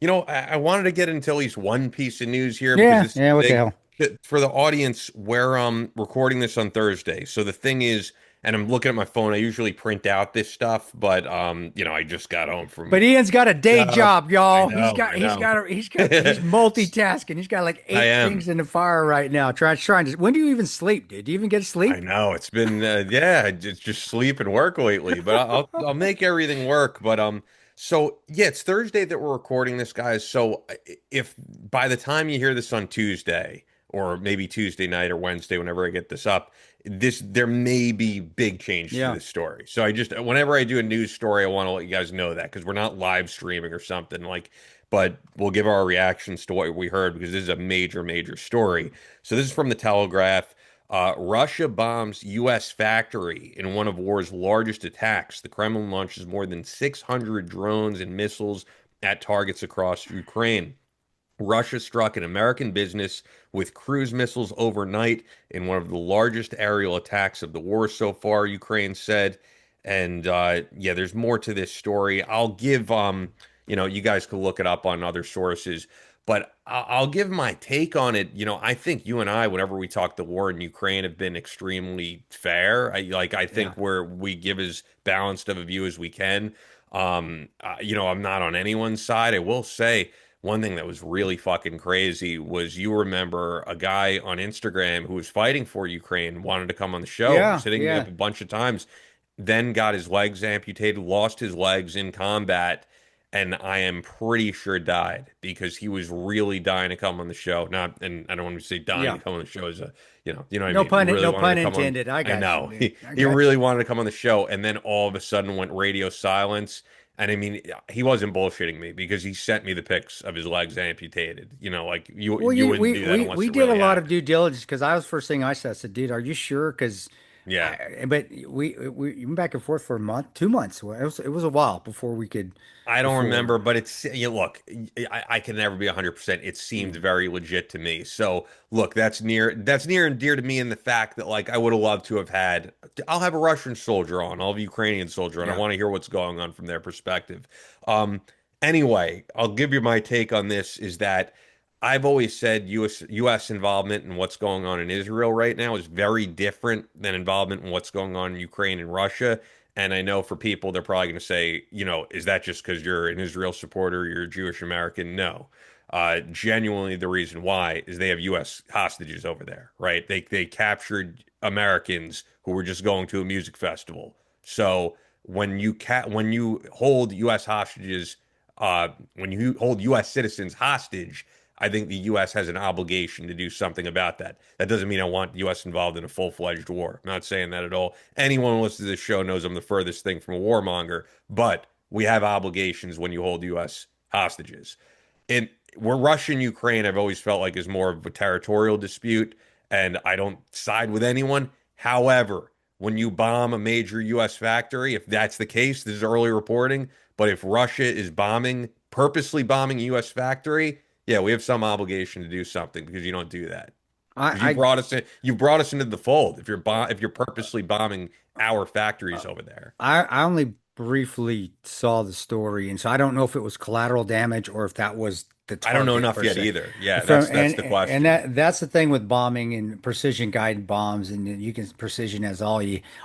You know, I wanted to get into at least one piece of news here because Yeah, this is yeah, what the big. hell? For the audience, we're recording this on Thursday. So the thing is, and I'm looking at my phone, I usually print out this stuff, but I just got home from But Ian's got a day job, I y'all. know, I know. He's multitasking. He's got like I eight am. things in the fire right now. Trying to. When do you even sleep, dude? Do you even get I sleep? know it's been yeah, it's just sleep and work lately, but I'll make everything work. But so yeah, it's Thursday that we're recording this, guys. So if by the time you hear this on Tuesday or maybe Tuesday night or Wednesday, whenever I get this up, there may be big change to Yeah. this story. So I just whenever I do a news story, I want to let you guys know that because we're not live streaming or something like. But we'll give our reactions to what we heard because this is a major, major story. So this is from the Telegraph. Russia bombs U.S. factory in one of war's largest attacks. The Kremlin launches more than 600 drones and missiles at targets across Ukraine. Russia struck an American business with cruise missiles overnight in one of the largest aerial attacks of the war so far, Ukraine said. And yeah, there's more to this story. I'll give you guys could look it up on other sources, but I'll give my take on it. I think you and I, whenever we talk the war in Ukraine, have been extremely fair. I Yeah. think we give as balanced of a view as we can. I'm not on anyone's side. I will say one thing that was really fucking crazy was you remember a guy on Instagram who was fighting for Ukraine, wanted to come on the show, was Yeah. hitting me up Yeah. a bunch of times, then got his legs amputated, lost his legs in combat, and I am pretty sure died because he was really dying to come on the show. Not, and I don't want to say dying Yeah. to come on the show as a, you know what I mean? Really No wanted pun to come on. intended. I I got you, know dude. he I he got really wanted to come on the show, and then all of a sudden went radio silence. And I mean, he wasn't bullshitting me because he sent me the pics of his legs amputated. Like Well, you wouldn't do that unless we it did a really lot of happened. due diligence because I was first thing I said, dude, are you sure? Because Yeah. but we went back and forth for a month, 2 months. Well, it was a while before we could I don't before. remember, but look, I can never be 100%. It seemed Mm. very legit to me. So look, that's near and dear to me in the fact that like I would have loved to have had. I'll have a Russian soldier on, I'll have a Ukrainian soldier on. I Yeah. want to hear what's going on from their perspective. Um, anyway, I'll give you my take on this is that I've always said U.S. involvement in what's going on in Israel right now is very different than involvement in what's going on in Ukraine and Russia. And I know for people, they're probably going to say, is that just because you're an Israel supporter, you're a Jewish American? No. Genuinely, the reason why is they have U.S. hostages over there, right? They captured Americans who were just going to a music festival. So when you hold U.S. hostages, when you hold U.S. citizens hostage, I think the U.S. has an obligation to do something about that. That doesn't mean I want the U.S. involved in a full-fledged war. I'm not saying that at all. Anyone who listens to this show knows I'm the furthest thing from a warmonger, but we have obligations when you hold U.S. hostages. And where Russia and Ukraine, I've always felt like is more of a territorial dispute, and I don't side with anyone. However, when you bomb a major U.S. factory, if that's the case, this is early reporting, but if Russia is purposely bombing a U.S. factory, yeah, we have some obligation to do something because you don't do that. Because I you brought us into the fold. If you're purposely bombing our factories over there. I only briefly saw the story, and so I don't know if it was collateral damage or if that was the I don't know target enough per yet se. either. Yeah, From that's the and question. that's the thing with bombing and precision guided bombs, and you can precision as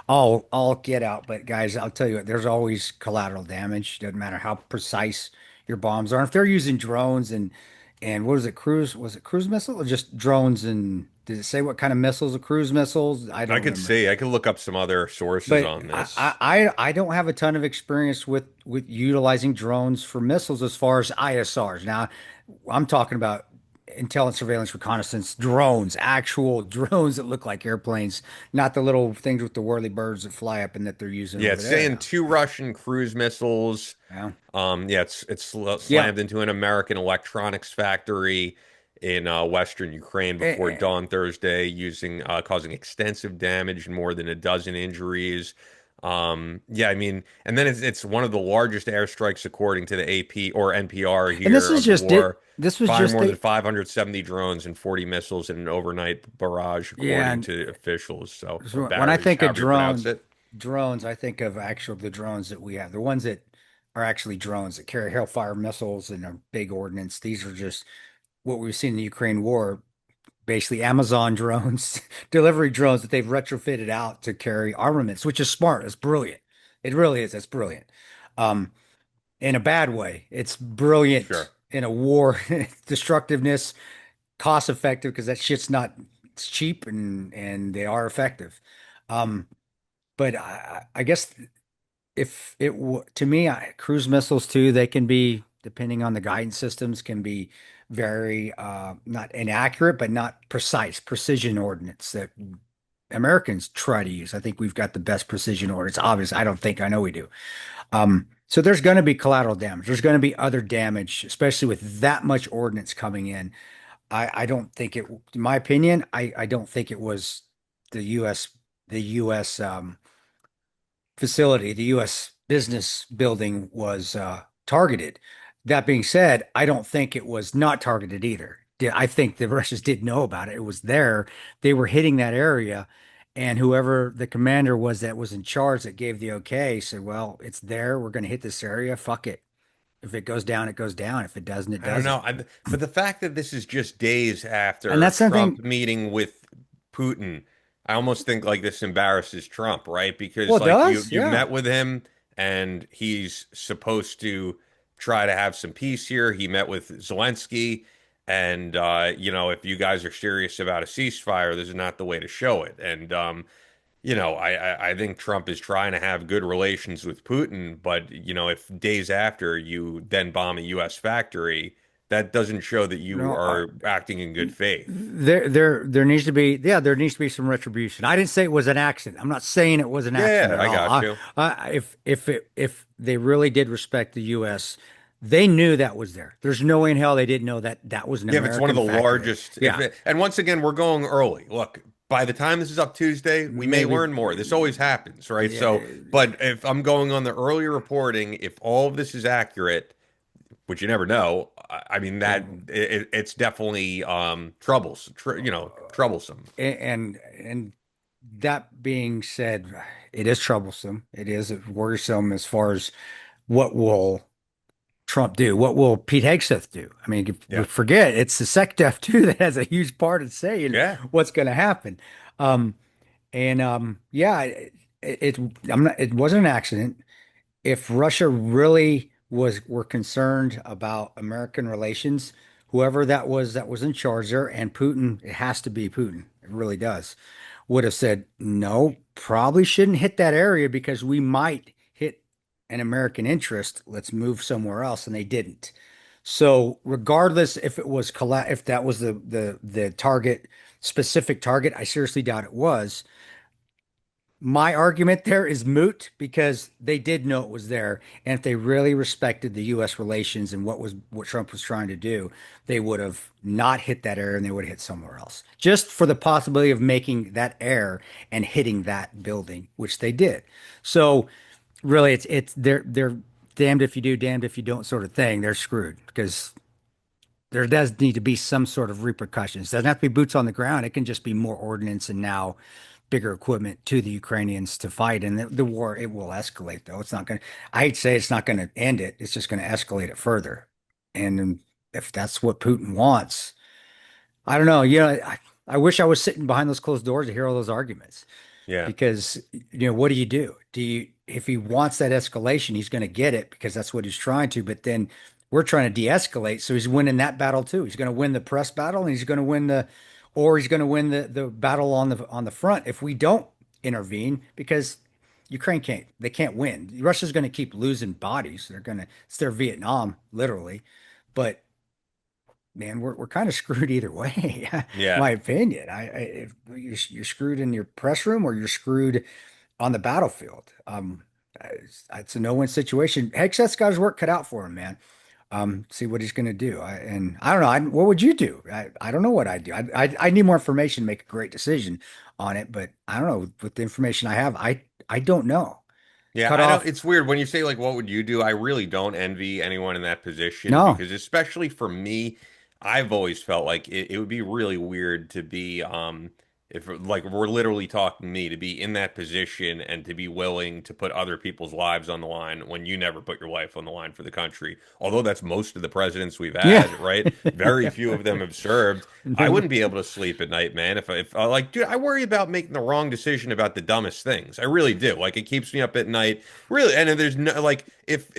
all get out. But guys, I'll tell you what, there's always collateral damage. Doesn't matter how precise your bombs are. And if they're using drones and what is it, was it cruise missile or just drones? And did it say what kind of missiles? Are cruise missiles? I I don't could remember. see. I could look up some other sources But on I, this. I don't have a ton of experience with utilizing drones for missiles as far as ISRs. Now, I'm talking about intelligence, surveillance, reconnaissance drones, actual drones that look like airplanes, not the little things with the whirly birds that fly up and that they're using Yeah, over it's there saying now. two Russian cruise missiles. Yeah. Yeah, it's Yeah. slammed into an American electronics factory in Western Ukraine before Eh, dawn Thursday, causing extensive damage and more than a dozen injuries. Yeah, I mean, and then it's one of the largest airstrikes according to the AP or NPR and this here is of the just it. war, This was firing just more than the 570 drones and 40 missiles in an overnight barrage, yeah. according to officials. So, or So when I barrage, think of however you pronounce it. drones, I think of the drones that we have, the ones that are actually drones that carry Hellfire missiles and are big ordnance. These are just what we've seen in the Ukraine war, basically Amazon drones, delivery drones that they've retrofitted out to carry armaments, which is smart. It's brilliant. It really is. It's brilliant. Um, in a bad way. It's brilliant Sure. in a war, destructiveness, cost effective because that shit's not it's cheap and they are effective. Um, but I guess if to me, cruise missiles too, they can be depending on the guidance systems can be very not inaccurate, but not precise, precision ordnance that Americans try to use. I think we've got the best precision ordnance. Obviously, I don't think I know we do. So there's going to be collateral damage. There's going to be other damage, especially with that much ordnance coming in. I don't think it, in my opinion, I don't think it was the U.S. the U.S. Facility, the U.S. business building was targeted. That being said, I don't think it was not targeted either. I think the Russians did know about it. It was there. They were hitting that area, and whoever the commander was that was in charge that gave the okay said, "Well, it's there. We're going to hit this area. Fuck it. If it goes down, it goes down. If it doesn't, it I don't doesn't." know. But the fact that this is just days And after that's Trump something. meeting with Putin, I almost think like this embarrasses Trump, right? Well, Because it like you does. you Yeah. met with him and he's supposed to try to have some peace here. He met with Zelensky and if you guys are serious about a ceasefire, this is not the way to show it. And I think Trump is trying to have good relations with Putin, but if days after you then bomb a U.S. factory, that doesn't show that you No, are acting in good faith. there needs to be there needs to be some retribution. I didn't say it was an accident. I'm not saying it was an accident Yeah, at I all. got you. If they really did respect the U.S., they knew that was there. There's no way in hell they didn't know that that was an Yeah, if it's one of American the factory. largest, Yeah, and once again, we're going early. Look, by the time this is up Tuesday, we may maybe. learn more. This always happens, right? Yeah, So, but if I'm going on the earlier reporting, if all of this is accurate, which you never know. I mean that it's definitely troublesome. and that being said, it is troublesome. It is worrisome as far as what will Trump do? What will Pete Hegseth do? I mean, Yeah, forget it's the SecDef too that has a huge part in saying yeah. what's going to happen. Um, and yeah, it wasn't an accident. If Russia really were concerned about American relations, whoever that was in charge there, and Putin, it has to be Putin, it really does, would have said, no, probably shouldn't hit that area because we might hit an American interest. Let's move somewhere else. And they didn't. So regardless if it was if that was the target, specific target, I seriously doubt it was. My argument there is moot because they did know it was there. And if they really respected the US relations and what Trump was trying to do, they would have not hit that air and they would have hit somewhere else. Just for the possibility of making that air and hitting that building, which they did. So really it's they're damned if you do, damned if you don't sort of thing. They're screwed because there does need to be some sort of repercussions. It doesn't have to be boots on the ground. It can just be more ordnance and now bigger equipment to the Ukrainians to fight. And the war, it will escalate, though. It's not going to, I hate to say it's not going to end it. It's just going to escalate it further. And if that's what Putin wants, I don't know. I wish I was sitting behind those closed doors to hear all those arguments Yeah. because, what do you do? If he wants that escalation, he's going to get it because that's what he's trying to. But then we're trying to de-escalate. So he's winning that battle too. He's going to win the press battle and he's going to win or he's going to win the battle on the front if we don't intervene because they can't win. Russia's going to keep losing bodies. It's their Vietnam, literally. But man, we're kind of screwed either way, Yeah. my opinion. If you're screwed in your press room or you're screwed on the battlefield. It's a no-win situation. Hegseth's got his work cut out for him, man. See what he's going to do. I don't know. What would you do? I don't know what I'd do. I need more information to make a great decision on it, but I don't know. With the information I have, I don't know. Yeah, Cut I don't. off. It's weird when you say like, "What would you do?" I really don't envy anyone in that position No. because, especially for me, I've always felt like it would be really weird to be, if like we're literally talking me to be in that position and to be willing to put other people's lives on the line when you never put your life on the line for the country. Although that's most of the presidents we've Yeah. had, right? Very few of them have served. I wouldn't be able to sleep at night, man. If like, dude, I worry about making the wrong decision about the dumbest things. I really do. Like, it keeps me up at night, really. And there's no like, if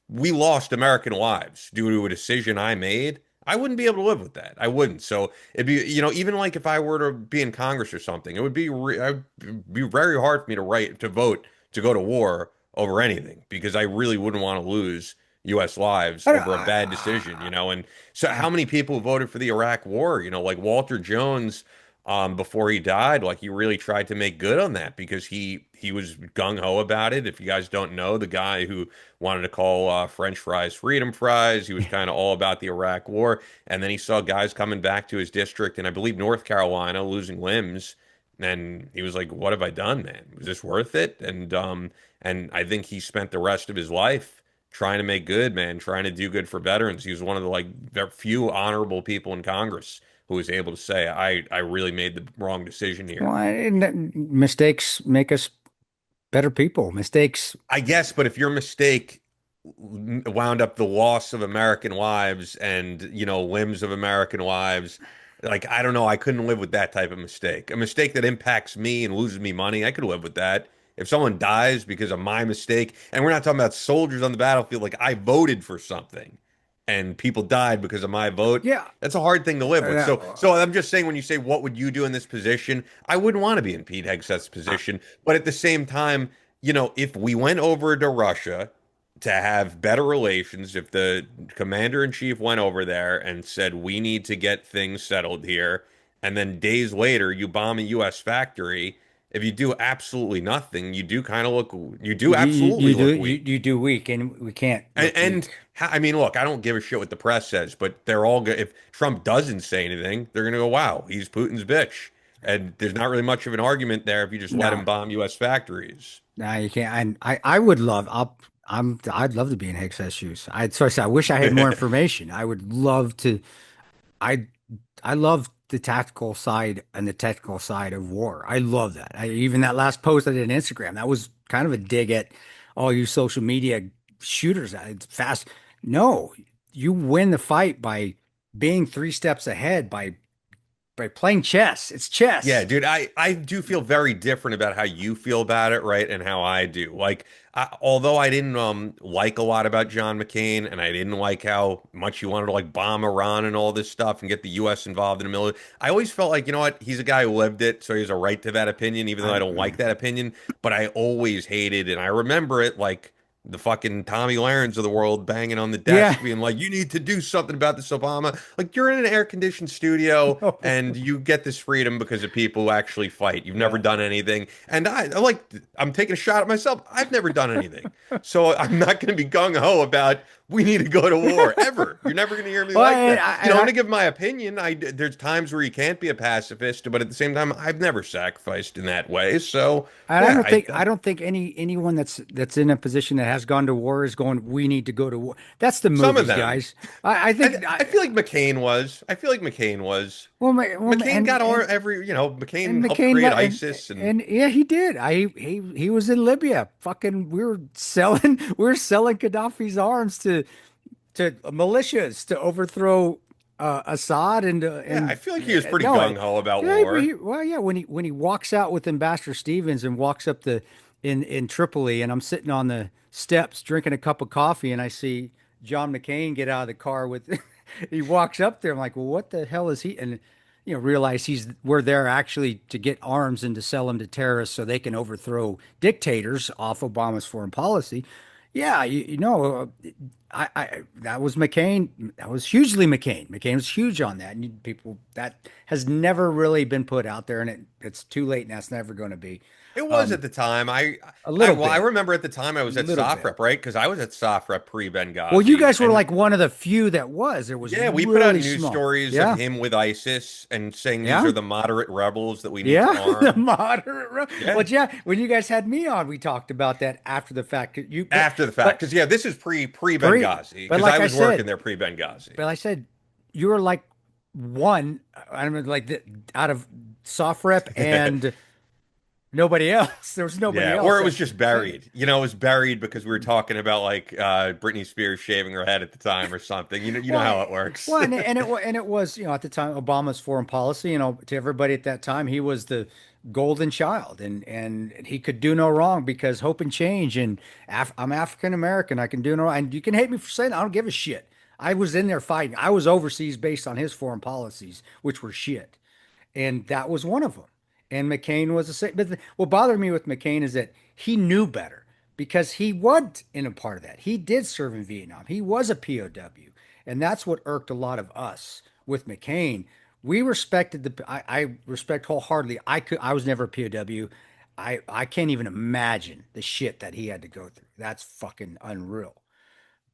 we lost American lives due to a decision I made, I wouldn't be able to live with that. I wouldn't. So it'd be, even like if I were to be in Congress or something, it would be, I'd be very hard for me to vote to go to war over anything because I really wouldn't want to lose U.S. lives I, over a bad decision, and so how many people voted for the Iraq War? Like Walter Jones, before he died, like he really tried to make good on that because he was gung ho about it. If you guys don't know, the guy who wanted to call French fries freedom fries, he was kind of all about the Iraq War, and then he saw guys coming back to his district, and I believe North Carolina losing limbs, and he was like, "What have I done, man? Was this worth it?" And I think he spent the rest of his life trying to make good, man, trying to do good for veterans. He was one of the like few honorable people in Congress who was able to say, I really made the wrong decision here. well, mistakes make us better people. Mistakes. I guess, but if your mistake wound up the loss of American lives and, limbs of American lives, like, I don't know, I couldn't live with that type of mistake. A mistake that impacts me and loses me money, I could live with that. If someone dies because of my mistake, and we're not talking about soldiers on the battlefield, like I voted for something and people died because of my vote. Yeah. That's a hard thing to live with. So, Uh, so I'm just saying, when you say what would you do in this position, I wouldn't want to be in Pete Hegseth's position. But at the same time, if we went over to Russia to have better relations, if the commander in chief went over there and said, we need to get things settled here, and then days later you bomb a U.S. factory, if you do absolutely nothing, you do absolutely you do look weak. you do weak, and we can't And, look and weak. I mean, look, I don't give a shit what the press says, but they're all good. If Trump doesn't say anything, they're going to go, wow, he's Putin's bitch. And there's not really much of an argument there if you just let him No, bomb U.S. factories. no, you can't. And I would love. I'd love to be in Hicks' shoes. So I said, I wish I had more information. I would love to. I I love the tactical side and the technical side of war. I love that. Even that last post I did on Instagram, that was kind of a dig at all you social media shooters. It's fast. No, you win the fight by being three steps ahead, by by playing chess. It's Yeah, chess. dude, I do feel very different about how you feel about it, right? And how I do. Like, although I didn't like a lot about John McCain, and I didn't like how much he wanted to like bomb Iran and all this stuff and get the U.S. involved in the military, I always felt like, you know what, he's a guy who lived it, so he has a right to that opinion, even though I don't like that opinion. But I always hated, and I remember it like the fucking Tommy Lahrens of the world banging on the Yeah. desk, being like, "You need to do something about this, Obama." Like, you're in an air-conditioned studio No. and you get this freedom because of people who actually fight. You've never Yeah. done anything, and I'm taking a shot at myself. I've never done anything, so I'm not going to be gung ho about we need to go to war ever. You're never going to hear me Well, like and that. I'm going to give my opinion. There's times where you can't be a pacifist, but at the same time, I've never sacrificed in that way. So and yeah, I don't think anyone that's in a position that has gone to war is going, we need to go to war. That's the some of movies, them. guys. I think I feel like McCain was. I feel like McCain was. McCain got every, and McCain helped McCain create ISIS and and yeah, he did. He was in Libya. Fucking, we were selling Gaddafi's arms to militias to overthrow Assad yeah, I and feel like he was pretty no, gung ho about yeah, war. well, yeah, when he walks out with Ambassador Stevens and walks up the in Tripoli, and I'm sitting on the steps drinking a cup of coffee, and I see John McCain get out of the car with he walks up there. I'm like, well, what the hell is he? And realize we're there actually to get arms and to sell them to terrorists so they can overthrow dictators off Obama's foreign policy. Yeah, that was McCain. That was hugely McCain. McCain was huge on that, and people that has never really been put out there, and it's too late, and that's never going to be. It was at the time. A little Well, I bit, remember at the time I was at little bit. SOFREP, right? Because I was at SOFREP Well, you pre-Benghazi, guys were and like one of the few that was. It was yeah, we put out really news small. stories of Yeah, him with ISIS and saying these yeah. are the moderate rebels that we need to Yeah, the arm. Yeah, Well, yeah, when you guys had me on, we talked about that after the fact. after the fact, But because yeah, this is pre pre, Benghazi but because like I I was working said, there pre Benghazi. but I said, you were like one. I mean, like out of soft rep and nobody else. There was nobody Yeah, else. or it was just buried. It was buried because we were talking about like Britney Spears shaving her head at the time or something. You know Well, how it works. well, and it was at the time Obama's foreign policy. To everybody at that time, he was the golden child, and he could do no wrong because hope and change. And I'm African American. I can do no wrong. And you can hate me for saying that. I don't give a shit. I was in there fighting. I was overseas based on his foreign policies, which were shit, and that was one of them. And McCain was the same. But what bothered me with McCain is that he knew better because he was in a part of that. He did serve in Vietnam. He was a POW. And that's what irked a lot of us with McCain. We respected I respect wholeheartedly. I was never a POW. I can't even imagine the shit that he had to go through. That's fucking unreal.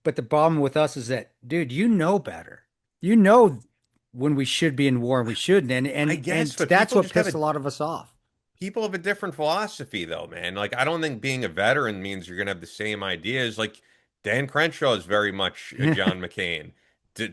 But the problem with us is that, dude, you know better. You know when we should be in war and we shouldn't. And I and guess, but that's people what just have pissed a lot of us off. people have a different philosophy though, man. Like I don't think being a veteran means you're gonna have the same ideas. Like Dan Crenshaw is very much a John McCain.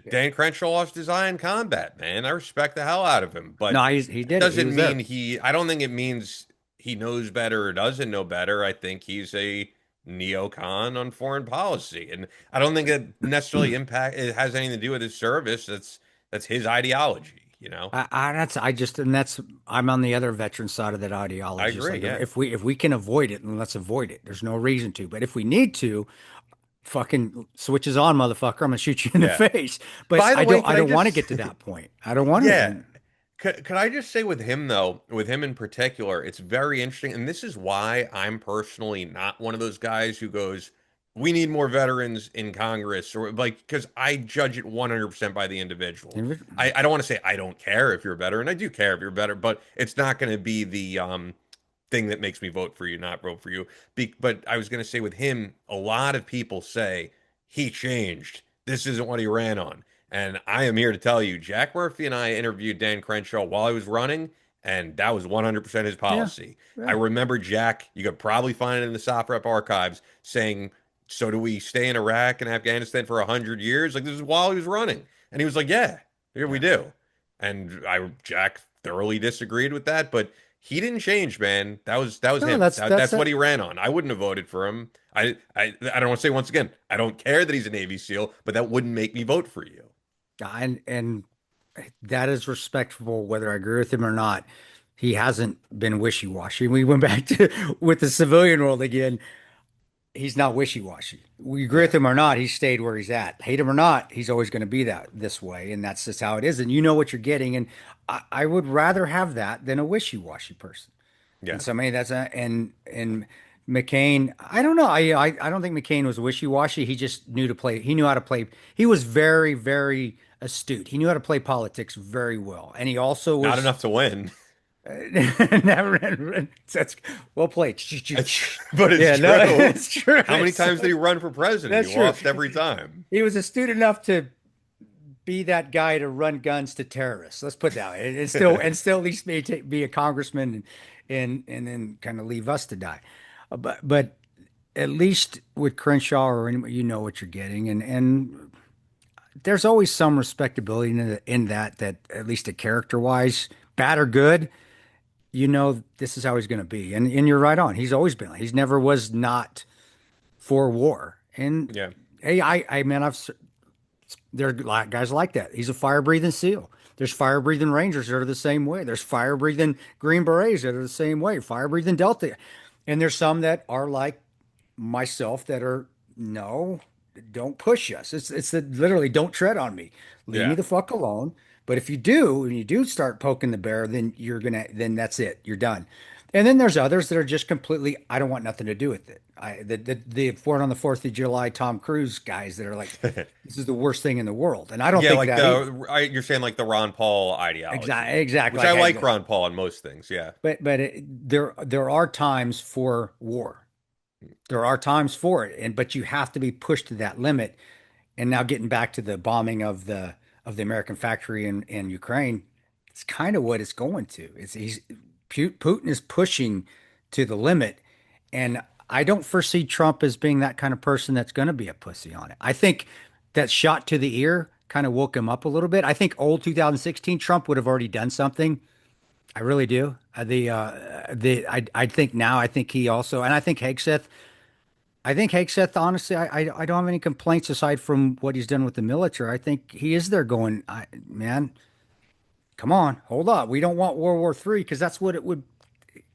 Dan Crenshaw lost his eye in combat, man. I respect the hell out of him, but No, he that did it. He doesn't was there. mean I don't think it means he knows better or doesn't know better. I think he's a neocon on foreign policy, and I don't think it necessarily it has anything to do with his service. That's his ideology. I'm on the other veteran side of that I ideology. It's agree, like yeah. if we can avoid it, then let's avoid it. There's no reason to. But if we need to, fucking switches on, motherfucker. I'm gonna shoot you in the Yeah. face. But By the way, I could don't want to just get to that point. I don't want yeah. to. Could I just say with him though, with him in particular, it's very interesting, and this is why I'm personally not one of those guys who goes, "We need more veterans in Congress," or like because I judge it 100% by the individual. I don't want to say I don't care if you're a veteran. I do care if you're better, but it's not going to be the thing that makes me vote for you, not vote for you. But I was going to say with him, a lot of people say he changed. This isn't what he ran on. And I am here to tell you, Jack Murphy and I interviewed Dan Crenshaw while I was running, and that was 100% his Yeah, policy. I yeah. remember Jack, you could probably find it in the SOFREP archives, saying, "So do we stay in Iraq and Afghanistan for 100 years?" Like, this is while he was running. And he was like, "Yeah, here we do." And Jack thoroughly disagreed with that, but he didn't change, man. That was No, him. that's That's it. what he ran on. I wouldn't have voted for him. I don't want to say once again, I don't care that he's a Navy SEAL, but that wouldn't make me vote for you. And that is respectable, whether I agree with him or not. He hasn't been wishy-washy. We went back to with the civilian world again. He's not wishy-washy. We agree Yeah. with him or not, he stayed where he's at. Hate him or not, he's always going to be that this way, and that's just how it is. And you know what you're getting. And I would rather have that than a wishy-washy person. Yeah. And somebody that's a and McCain, I don't know. I don't think McCain was wishy-washy. He just knew to play. He knew how to play. He was very, very astute. He knew how to play politics very well. And he also Not was enough to win. never that's well played. But it's Yeah, true. no, it's true. How many times did he run for president? That's He true. lost every time. He was astute enough to be that guy to run guns to terrorists. Let's put it that way. And still at least be a congressman and then kind of leave us to die. But at least with Crenshaw or anybody, you know what you're getting, and there's always some respectability in that at least a character wise, bad or good, you know this is how he's going to be, and you're right on. He's always been. He's never was not for war, and Yeah. hey, I mean there are guys like that. He's a fire breathing SEAL. There's fire breathing Rangers that are the same way. There's fire breathing Green Berets that are the same way. Fire breathing Delta, and there's some that are like myself that are no, don't push us. It's literally don't tread on me. Leave me Yeah. the fuck alone. But if you do, and you do start poking the bear, then that's it. You're done. And then there's others that are just completely, I don't want nothing to do with it. The Ford on the 4th of July, Tom Cruise guys that are like, this is the worst thing in the world. And I don't Yeah, think like that you're saying like the Ron Paul ideology. exactly. Which I like Ron Paul on most things, yeah. There are times for war. There are times for it, but you have to be pushed to that limit. And now getting back to the bombing of the American factory in Ukraine, it's kind of what it's going to. Putin is pushing to the limit, and I don't foresee Trump as being that kind of person that's going to be a pussy on it. I think that shot to the ear kind of woke him up a little bit. I think old 2016 Trump would have already done something. I really do. I think now, I think he also, and I think Hegseth, honestly, I don't have any complaints aside from what he's done with the military. I think he is there going, man, come on, hold up. We don't want World War III because that's what it would,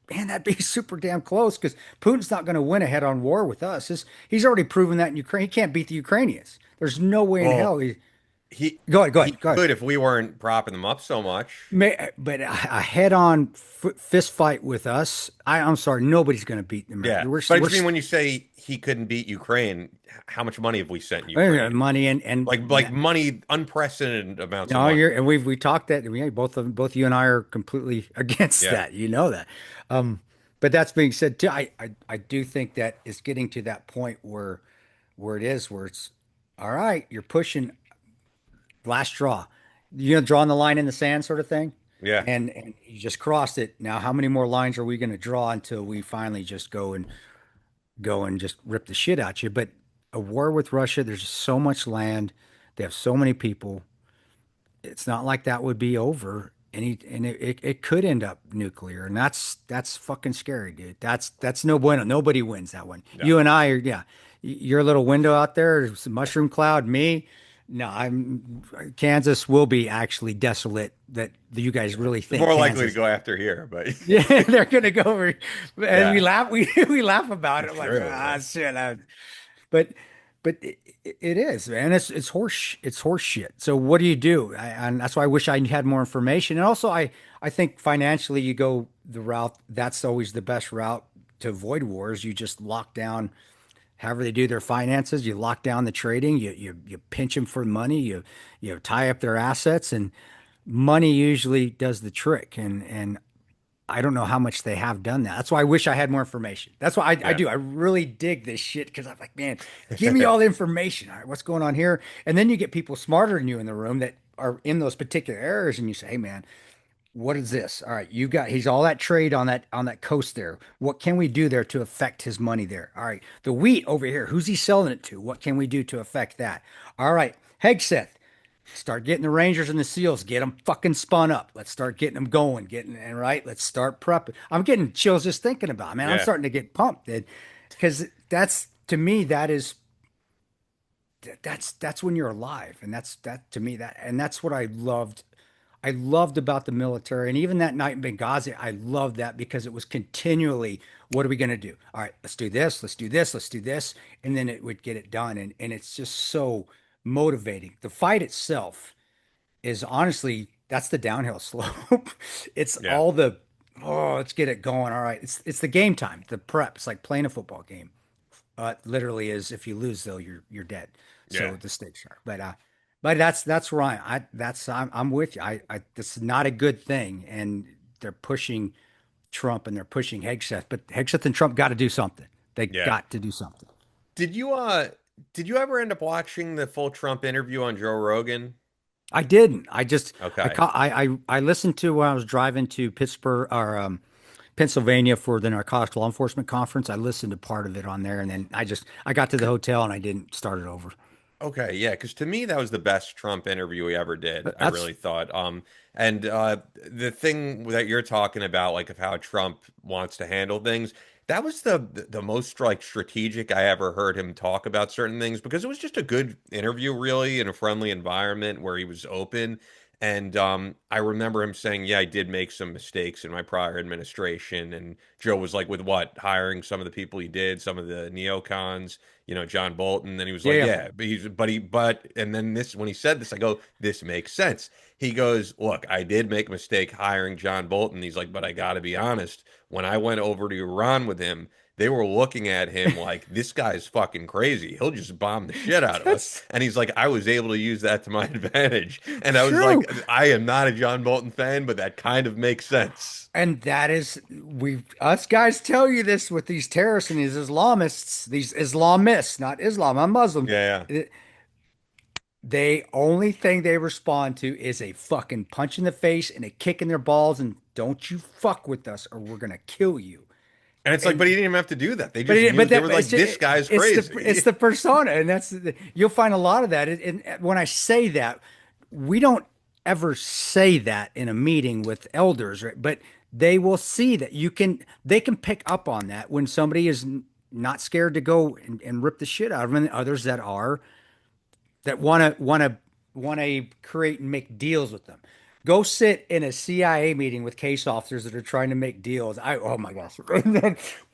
man, that'd be super damn close because Putin's not going to win a head-on war with us. He's already proven that in Ukraine. He can't beat the Ukrainians. There's no way in hell. He Go ahead, go he ahead, go ahead. could if we weren't propping them up so much. But a head-on fist fight with us, I'm sorry, nobody's going to beat them. Yeah. But I mean, when you say he couldn't beat Ukraine, how much money have we sent Ukraine? money and Like money, unprecedented amounts of no, money. and we talked that both you and I are completely against Yeah. that. You know that. But that's being said too, I do think that it's getting to that point where it's all right. You're pushing last straw. Drawing the line in the sand sort of thing. Yeah. And you just crossed it. Now, how many more lines are we going to draw until we finally just go and just rip the shit out you? But a war with Russia, there's so much land. They have so many people. It's not like that would be over. It could end up nuclear, and that's fucking scary, dude. That's no bueno. Nobody wins that one. Yeah. You and I are, yeah. Your little window out there, it's a mushroom cloud. Me, no, Kansas will be actually desolate. That you guys really think More likely to Kansas. go after here, but Yeah, they're gonna go over, and Yeah. we laugh. We laugh about it, like True. shit. But it is, man. It's horse shit. So what do you do? And that's why I wish I had more information. And also, I think financially, you go the route that's always the best route to avoid wars. You just lock down. However they do their finances, you lock down the trading. You pinch them for money. You tie up their assets, and money usually does the trick. And I don't know how much they have done that. That's why I wish I had more information. That's why I Yeah. do. I really dig this shit because I'm like, man, give me all the information. All right, what's going on here? And then you get people smarter than you in the room that are in those particular areas, and you say, hey, man, what is this? All right, he's all that trade on that coast there. What can we do there to affect his money there? All right, the wheat over here, who's he selling it to? What can we do to affect that? All right, Hegseth. Start getting the Rangers and the SEALs, get them fucking spun up. Let's start getting them going, and right. Let's start prepping. I'm getting chills just thinking about it, man. I'm Yeah. starting to get pumped, because that's to me that's when you're alive, and that's what I loved I loved about the military, and even that night in Benghazi, I loved that because it was continually, what are we going to do? All right, let's do this, let's do this, let's do this, and then it would get it done, and it's just so motivating. The fight itself is honestly that's the downhill slope. It's Yeah. all the let's get it going. All right, it's the game time, the prep. It's like playing a football game. Literally is if you lose though, you're dead. Yeah. So the stakes are. But that's right. I'm with you. I this is not a good thing, and they're pushing Trump and they're pushing Hegseth, but Hegseth and Trump got to do something. They Yeah. got to do something. Did you did you ever end up watching the full Trump interview on Joe Rogan? I didn't. I just Okay. I listened to when I was driving to Pittsburgh or Pennsylvania for the Narcotics Law Enforcement Conference. I listened to part of it on there, and then I got to the hotel and I didn't start it over. Okay, yeah, because to me that was the best Trump interview he ever did. I That's really thought. And the thing that you're talking about, like of how Trump wants to handle things, that was the most like strategic I ever heard him talk about certain things because it was just a good interview, really, in a friendly environment where he was open. And I remember him saying, "Yeah, I did make some mistakes in my prior administration." And Joe was like, "With what? Hiring some of the people he did, some of the neocons." John Bolton. And he was yeah, like, yeah. yeah, and then when he said this, I go, this makes sense. He goes, look, I did make a mistake hiring John Bolton. He's like, but I got to be honest. When I went over to Iran with him, they were looking at him like, this guy's fucking crazy. He'll just bomb the shit out of us. That's And he's like, I was able to use that to my advantage. And I was true. like, I am not a John Bolton fan, but that kind of makes sense. And that is we us guys tell you this with these terrorists and these Islamists, not Islam. I'm Muslim. Yeah, They only thing they respond to is a fucking punch in the face and a kick in their balls and don't you fuck with us or we're gonna kill you. and it's like, And but he didn't even have to do that. They but just knew, but they that were like, this guy's crazy. it's the persona and you'll find a lot of that. And when I say that, we don't ever say that in a meeting with elders, right? But they will see that they can pick up on that when somebody is not scared to go and rip the shit out of them, and others that are that want to create and make deals with them. Go sit in a CIA meeting with case officers that are trying to make deals. Oh my gosh.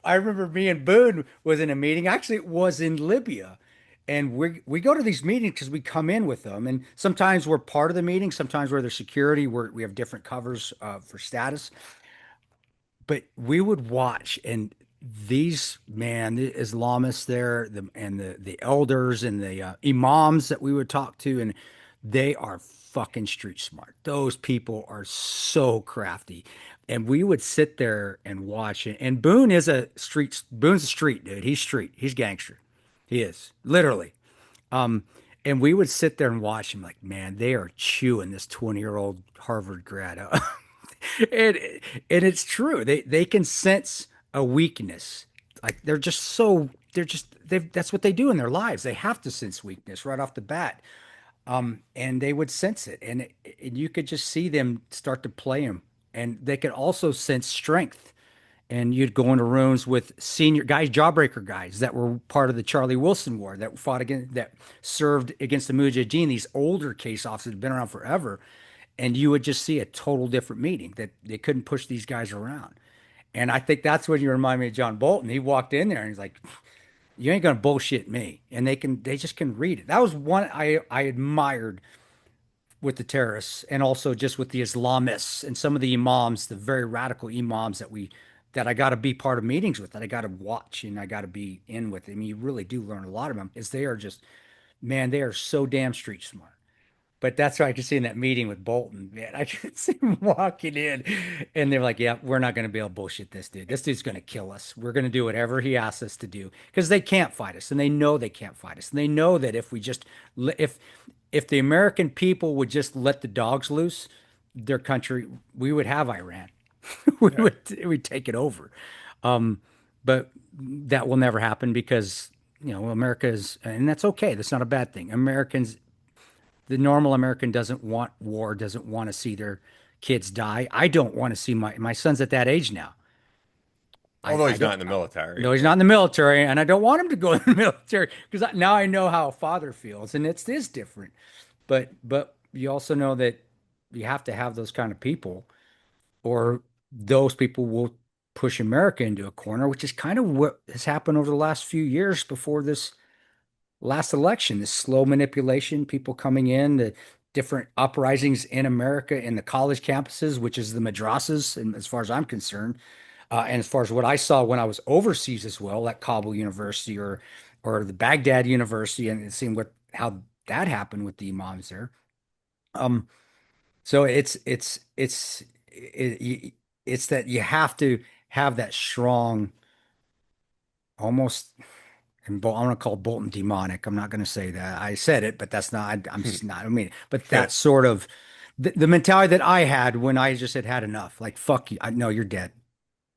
I remember me and Boone was in a meeting. Actually, it was in Libya. And we go to these meetings because we come in with them. And sometimes we're part of the meeting. Sometimes we're the security. We have different covers for status. But we would watch and the Islamists there, the elders and the imams that we would talk to, and they are fucking street smart. Those people are so crafty, and we would sit there and watch it. And Boone's a street dude. He's street. He's gangster. He is literally. Um, and we would sit there and watch him like, man, they are chewing this 20-year-old Harvard grad up. and and it's true. They can sense a weakness. Like that's what they do in their lives. They have to sense weakness right off the bat. And they would sense it, and you could just see them start to play him, and they could also sense strength. And you'd go into rooms with senior guys, jawbreaker guys that were part of the Charlie Wilson War that fought against that served against the Mujahideen. These older case officers had been around forever, and you would just see a total different meeting that they couldn't push these guys around. And I think that's when you remind me of John Bolton. He walked in there and he's like, "You ain't gonna bullshit me," and they just can read it. That was one I admired with the terrorists and also just with the Islamists and some of the imams, the very radical imams that I got to be part of meetings with, that I got to watch and I got to be in with. I mean, you really do learn a lot of them, is they are just, man, they are so damn street smart. But that's what I could see in that meeting with Bolton. Man, I could see him walking in, and they're like, "Yeah, we're not going to be able to bullshit this dude. This dude's going to kill us. We're going to do whatever he asks us to do because they can't fight us, and they know they can't fight us, and they know that if we just if the American people would just let the dogs loose, their country, we would have Iran. We'd take it over. But that will never happen because America is, and that's okay. That's not a bad thing. The normal American doesn't want war, doesn't want to see their kids die. I don't want to see my son's at that age now. Although I he's not don't. in the military. No, he's not in the military, and I don't want him to go in the military because now I know how a father feels, and it's different. But you also know that you have to have those kind of people, or those people will push America into a corner, which is kind of what has happened over the last few years before this last election. This slow manipulation, people coming in, the different uprisings in America in the college campuses, which is the madrasas, and as far as I'm concerned, and as far as what I saw when I was overseas as well, at Kabul University or the Baghdad University, and seeing what how that happened with the imams there. Um, so it's that you have to have that strong, almost, and I'm going to call Bolton demonic. I'm not going to say that. I said it, but that's not. I'm just not. I mean, but that sort of the mentality that I had when I just had enough. Like, fuck you. I know you're dead.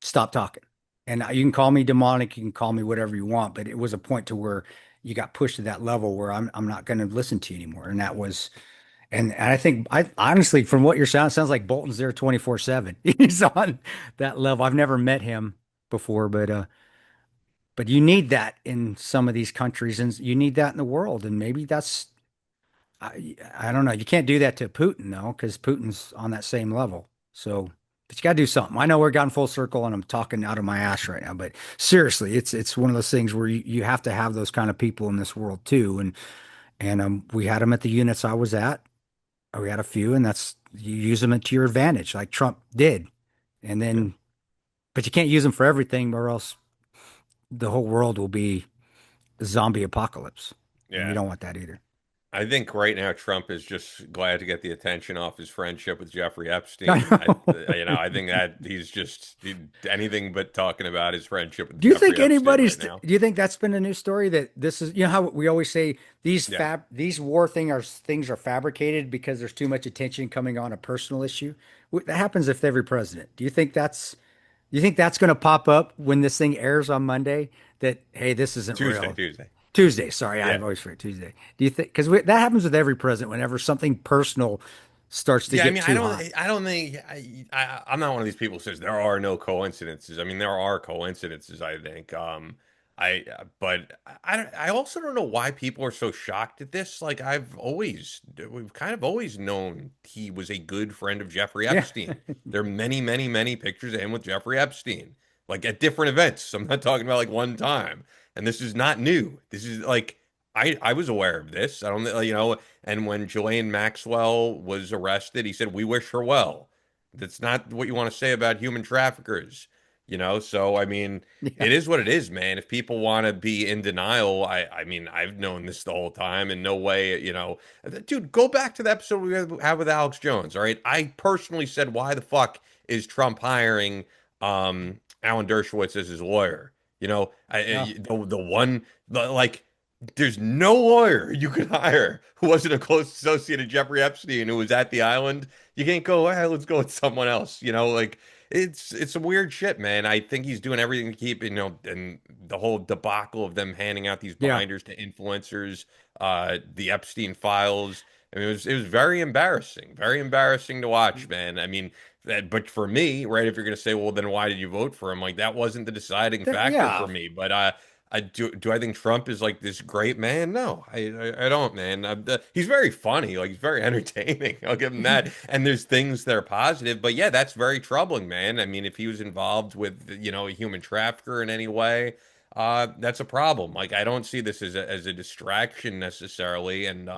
Stop talking. And you can call me demonic. You can call me whatever you want. But it was a point to where you got pushed to that level where I'm not going to listen to you anymore. And that was. And I think I honestly, from what you're saying, it sounds like Bolton's there 24/7. He's on that level. I've never met him before, but you need that in some of these countries, and you need that in the world. And maybe that's I don't know. You can't do that to Putin though, because Putin's on that same level. So, but you got to do something. I know we're gone full circle, and I'm talking out of my ass right now. But seriously, it's one of those things where you have to have those kind of people in this world too. And we had them at the units I was at. We had a few, and that's you use them to your advantage, like Trump did. And then, but you can't use them for everything, or else the whole world will be a zombie apocalypse. And we Yeah. don't want that either. I think right now Trump is just glad to get the attention off his friendship with Jeffrey I Epstein. know. I think that he's just anything but talking about his friendship with Do you think Jeffrey Epstein anybody's, right now. do you think that's been a news story that this is, how we always say Yeah. these war things are fabricated because there's too much attention coming on a personal issue? That happens with every president. Do you think that's going to pop up when this thing airs on Monday that, hey, this isn't Tuesday, real? Tuesday. Tuesday, sorry, Yeah. I've always forget Tuesday. Do you think, because that happens with every president whenever something personal starts to Yeah, I get mean, too hot? I don't think I'm not one of these people who says there are no coincidences. I mean, there are coincidences, I think. But I also don't know why people are so shocked at this. Like, we've kind of always known he was a good friend of Jeffrey Yeah. Epstein. There are many, many, many pictures of him with Jeffrey Epstein, like at different events. I'm not talking about like one time. And this is not new. This is like I was aware of this. I don't, and when Ghislaine Maxwell was arrested, he said, "We wish her well." That's not what you want to say about human traffickers, So I mean, Yeah. it is what it is, man. If people want to be in denial, I mean, I've known this the whole time, and no way, dude. Go back to the episode we had with Alex Jones. All right, I personally said, "Why the fuck is Trump hiring Alan Dershowitz as his lawyer?" Yeah. Like, there's no lawyer you could hire who wasn't a close associate of Jeffrey Epstein who was at the island. You can't go, let's go with someone else. Like it's some weird shit, man. I think he's doing everything to keep, and the whole debacle of them handing out these Yeah. binders to influencers, the Epstein files. I mean, it was very embarrassing to watch, man. I mean, but for me, right, if you're going to say, well, then why did you vote for him? Like, that wasn't the deciding factor for Yeah. me. But do I think Trump is like this great man? No, I don't, man. He's very funny, like he's very entertaining. I'll give him that. And there's things that are positive, but yeah, that's very troubling, man. I mean, if he was involved with a human trafficker in any way, that's a problem. Like, I don't see this as a distraction necessarily, and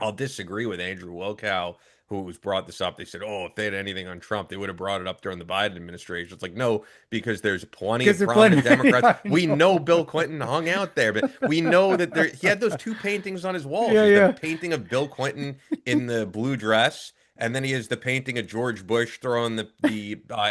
I'll disagree with Andrew Wilkow, who's brought this up. They said, "Oh, if they had anything on Trump, they would have brought it up during the Biden administration." It's like, no, because there's plenty Because of they're prominent playing. Democrats. I We know. know Bill Clinton hung out there, but we know that he had those two paintings on his walls. Yeah. He's the Yeah. painting of Bill Clinton in the blue dress, and then he has the painting of George Bush throwing the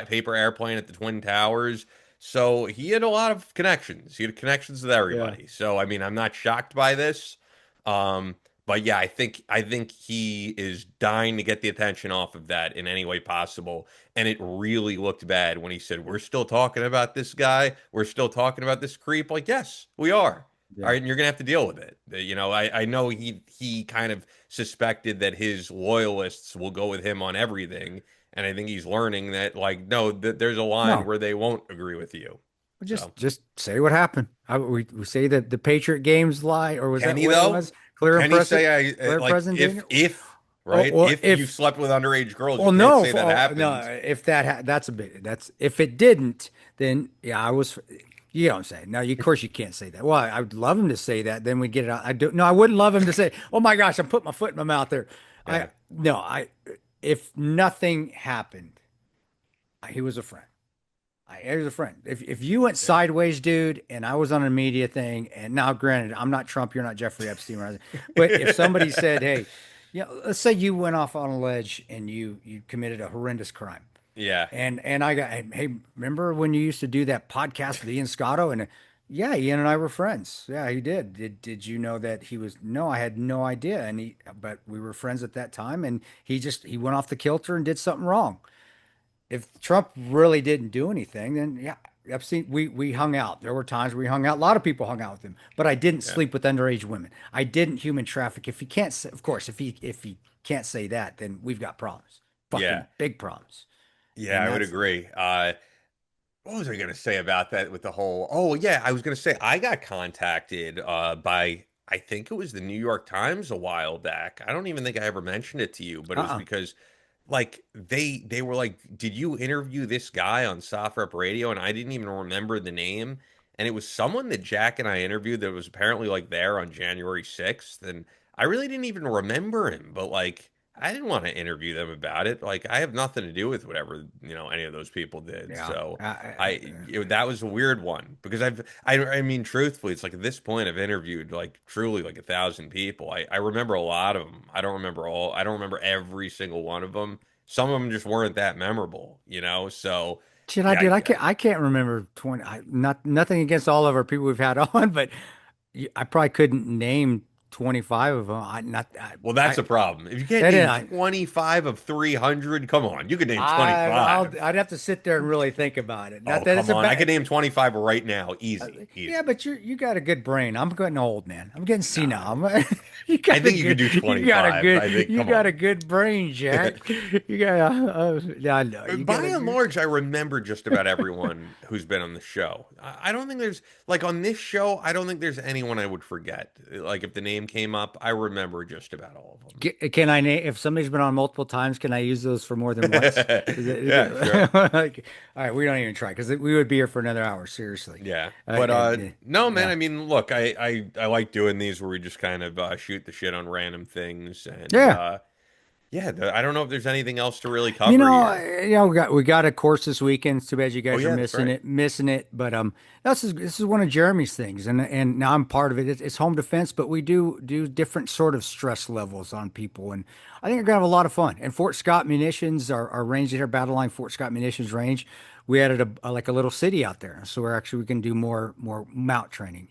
paper airplane at the Twin Towers. So he had a lot of connections. He had connections with Yeah. everybody. So I mean, I'm not shocked by this. Um, but yeah, I think he is dying to get the attention off of that in any way possible. And it really looked bad when he said, "We're still talking about this guy. We're still talking about this creep." Like, yes, we are. All Yeah. right, and you're gonna have to deal with it. I know he kind of suspected that his loyalists will go with him on everything, and I think he's learning that, like, no, there's a line No. where they won't agree with you. So Just say what happened. We say that the Patriot games lie, or was can that he what it though? was? Clear and Can he present, say clear like present if danger. if Oh, right? well, If you slept with underage girls, you well, can't no, say that no. happened. If that's a bit. That's if it didn't, then yeah, I was. You know what I'm saying? No, of course you can't say that. Well, I would love him to say that. Then we get it out. I do. No, I wouldn't love him to say, "Oh my gosh, I'm putting my foot in my mouth there." I Yeah. no. I if nothing happened, he was a friend. He was a friend. If you went Yeah. sideways, dude, and I was on a media thing, and now granted, I'm not Trump, you're not Jeffrey Epstein, or anything, but if somebody said, "Hey," let's say you went off on a ledge and you committed a horrendous crime. Yeah. And I got, hey, remember when you used to do that podcast with Ian Scotto? And yeah, Ian and I were friends. Yeah, he did. Did you know that he was? No, I had no idea. But we were friends at that time, and he went off the kilter and did something wrong. If Trump really didn't do anything, then yeah, Epstein, we hung out. There were times we hung out. A lot of people hung out with him, but I didn't Yeah. sleep with underage women. I didn't human traffic. If he can't, of course, if he can't say that, then we've got problems, Yeah. fucking big problems. Yeah, And I would that's agree. What was I going to say about that with the whole? Oh, yeah, I was going to say I got contacted by I think it was the New York Times a while back. I don't even think I ever mentioned it to you, but it was uh-uh. because like they were like, "Did you interview this guy on Soft Rep Radio?" And I didn't even remember the name. And it was someone that Jack and I interviewed that was apparently like there on January 6th, and I really didn't even remember him, but like I didn't want to interview them about it. Like I have nothing to do with whatever, any of those people did. Yeah. So that was a weird one because I mean, truthfully, it's like at this point I've interviewed like truly like 1,000 people. I remember a lot of them. I don't remember all. I don't remember every single one of them. Some of them just weren't that memorable. So Shit, I yeah, did. I can't remember 20. Nothing against all of our people we've had on, but I probably couldn't name 25 of them. well, that's a problem. If you can't That is, name 25 of 300, come on, you can name 25. I'd have to sit there and really think about it. Not Oh, that it's come a on. I could bad. name 25 right now. Easy, Yeah, easy. but you got a good brain. I'm getting old, man. I'm getting Nah, senile. You I got a think you could good, do you got a 25. I good, think, you come got a on. good brain, Jack. You got yeah, I know. You got By a and good. large, I remember just about everyone who's been on the show. I don't think there's, like, on this show, I don't think there's anyone I would forget. Like, if the name came up, I remember just about all of them. Can I name if somebody's been on multiple times? Can I use those for more than once? Yeah, sure. Like, all right, we don't even try because we would be here for another hour. Seriously. Yeah. But no, man, Yeah, I mean, look, I like doing these where we just kind of shoot the shit on random things and yeah. yeah, I don't know if there's anything else to really You cover know, here. we got a course this weekend. It's too bad you Oh guys are yeah, that's right. missing it. But this is one of Jeremy's things, and now I'm part of it. It's home defense, but we do different sort of stress levels on people, and I think we're gonna have a lot of fun. And Fort Scott Munitions, our range there, Battle Line Fort Scott Munitions range, we added like a little city out there, so we can do more mount training.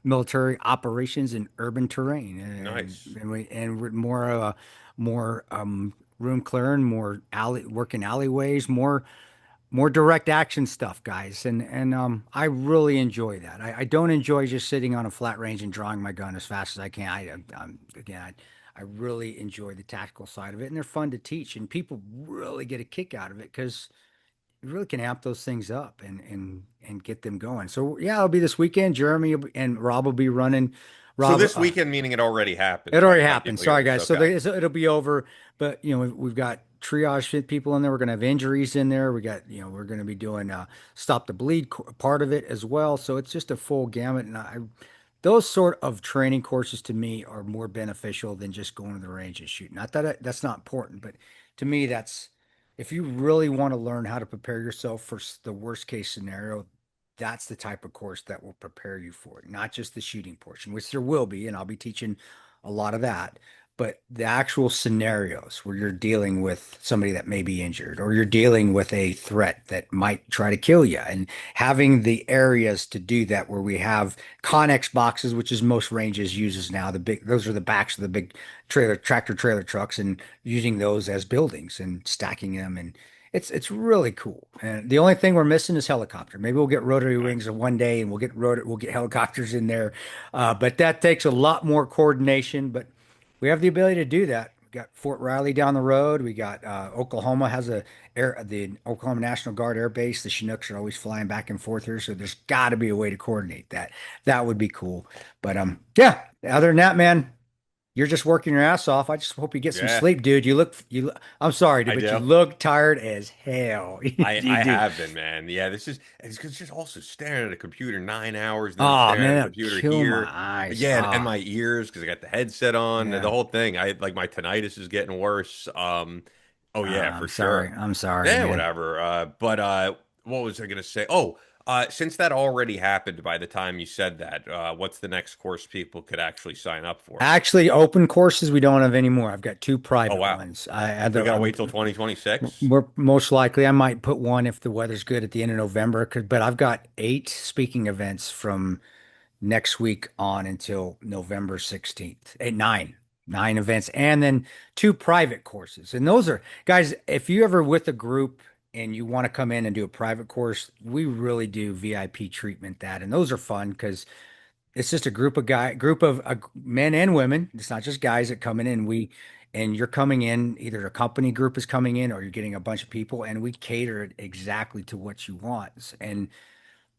Military operations in urban terrain, Nice. we're more room clearing, more working alleyways, more direct action stuff, guys. And I really enjoy that. I don't enjoy just sitting on a flat range and drawing my gun as fast as I can. I really enjoy the tactical side of it, and they're fun to teach, and people really get a kick out of it because you really can amp those things up and get them going. So yeah, it'll be this weekend. Jeremy and Rob will be running. So Rob, this weekend, meaning it already happened, it so I already can't happened. give Sorry, years. guys. So, Okay. it'll be over. But we've got triage people in there. We're gonna have injuries in there. We're gonna be doing stop the bleed part of it as well. So it's just a full gamut. And those sort of training courses to me are more beneficial than just going to the range and shooting. Not that that's not important, but to me, that's if you really want to learn how to prepare yourself for the worst case scenario, that's the type of course that will prepare you for it, not just the shooting portion, which there will be, and I'll be teaching a lot of that. But the actual scenarios where you're dealing with somebody that may be injured or you're dealing with a threat that might try to kill you, and having the areas to do that where we have Connex boxes, which is most ranges uses now. Those are the backs of the big tractor trailer trucks, and using those as buildings and stacking them, and it's really cool. And the only thing we're missing is helicopter. Maybe we'll get rotary wings one day, and we'll get helicopters in there. But that takes a lot more coordination. But we have the ability to do that. We got Fort Riley down the road. We got Oklahoma has the Oklahoma National Guard Air Base. The Chinooks are always flying back and forth here, so there's got to be a way to coordinate that. That would be cool. But yeah. Other than that, man, you're just working your ass off. I just hope you get some Yeah. sleep, dude. I'm sorry, dude, I but do. you look tired as hell. I You do. have been, man. Yeah, it's just also staring at a computer 9 hours, and then Oh staring man, at a that'll computer kill my here. eyes. Yeah, and Ah, my ears because I got the headset on, yeah. the whole thing. I like my tinnitus is getting worse. Oh yeah, for I'm sorry. sure. I'm sorry, Yeah, man. whatever. But what was I gonna say? Oh, since that already happened by the time you said that, what's the next course people could actually sign up for? Actually, open courses we don't have anymore. I've got two Oh private wow, ones. I had we the, gotta wait till 2026. we're most likely I might put one if the weather's good at the end of November. But I've got 8 speaking events from next week on until November 16th. Nine events, and then 2 private courses. And those are guys, if you ever with a group and you want to come in and do a private course, we really do VIP treatment that. And those are fun because it's just a group of men and women. It's not just guys that come in, and you're coming in, either a company group is coming in or you're getting a bunch of people, and we cater it exactly to what you want. And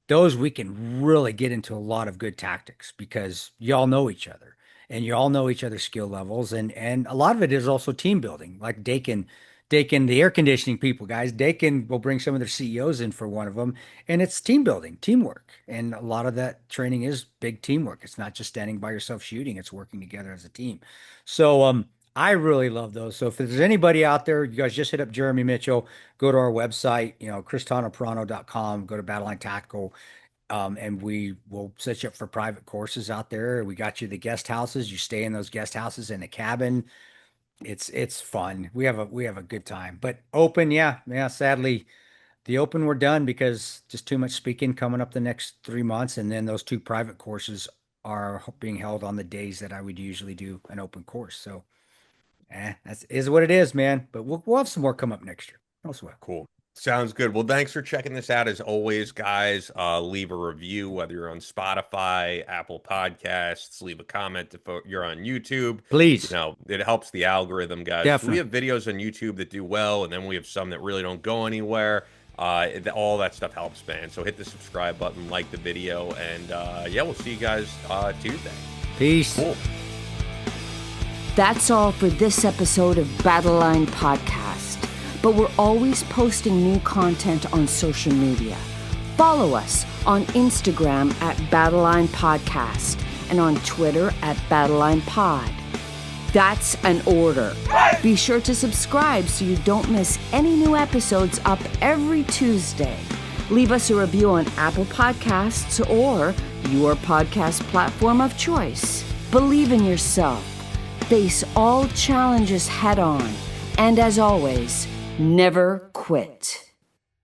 those we can really get into a lot of good tactics because y'all know each other and you all know each other's skill levels, and a lot of it is also team building. Like Dakin, the air conditioning people, guys, Dakin will bring some of their CEOs in for one of them, and it's team building, teamwork, and a lot of that training is big teamwork. It's not just standing by yourself shooting; it's working together as a team. So I really love those. So if there's anybody out there, you guys just hit up Jeremy Mitchell, go to our website, cristanoprano.com, go to Battleline Tactical, and we will set you up for private courses out there. We got you the guest houses. You stay in those guest houses in a cabin. It's fun. We have a good time. But open, yeah. Sadly, the open we're done because just too much speaking coming up the next 3 months, and then those 2 private courses are being held on the days that I would usually do an open course. So, that's is what it is, man. But we'll have some more come up next year. No sweat. Cool. Sounds good. Well, thanks for checking this out as always, guys. Leave a review, whether you're on Spotify, Apple Podcasts, leave a comment if you're on YouTube. Please, It helps the algorithm, guys. We definitely. have videos on YouTube that do well, and then we have some that really don't go anywhere. All that stuff helps, man. So hit the subscribe button, like the video, and yeah, we'll see you guys Tuesday. Peace. Cool. That's all for this episode of Battleline Podcast. But we're always posting new content on social media. Follow us on Instagram at Battleline Podcast and on Twitter at Battleline Pod. That's an order. Be sure to subscribe so you don't miss any new episodes up every Tuesday. Leave us a review on Apple Podcasts or your podcast platform of choice. Believe in yourself. Face all challenges head on. And as always, never quit.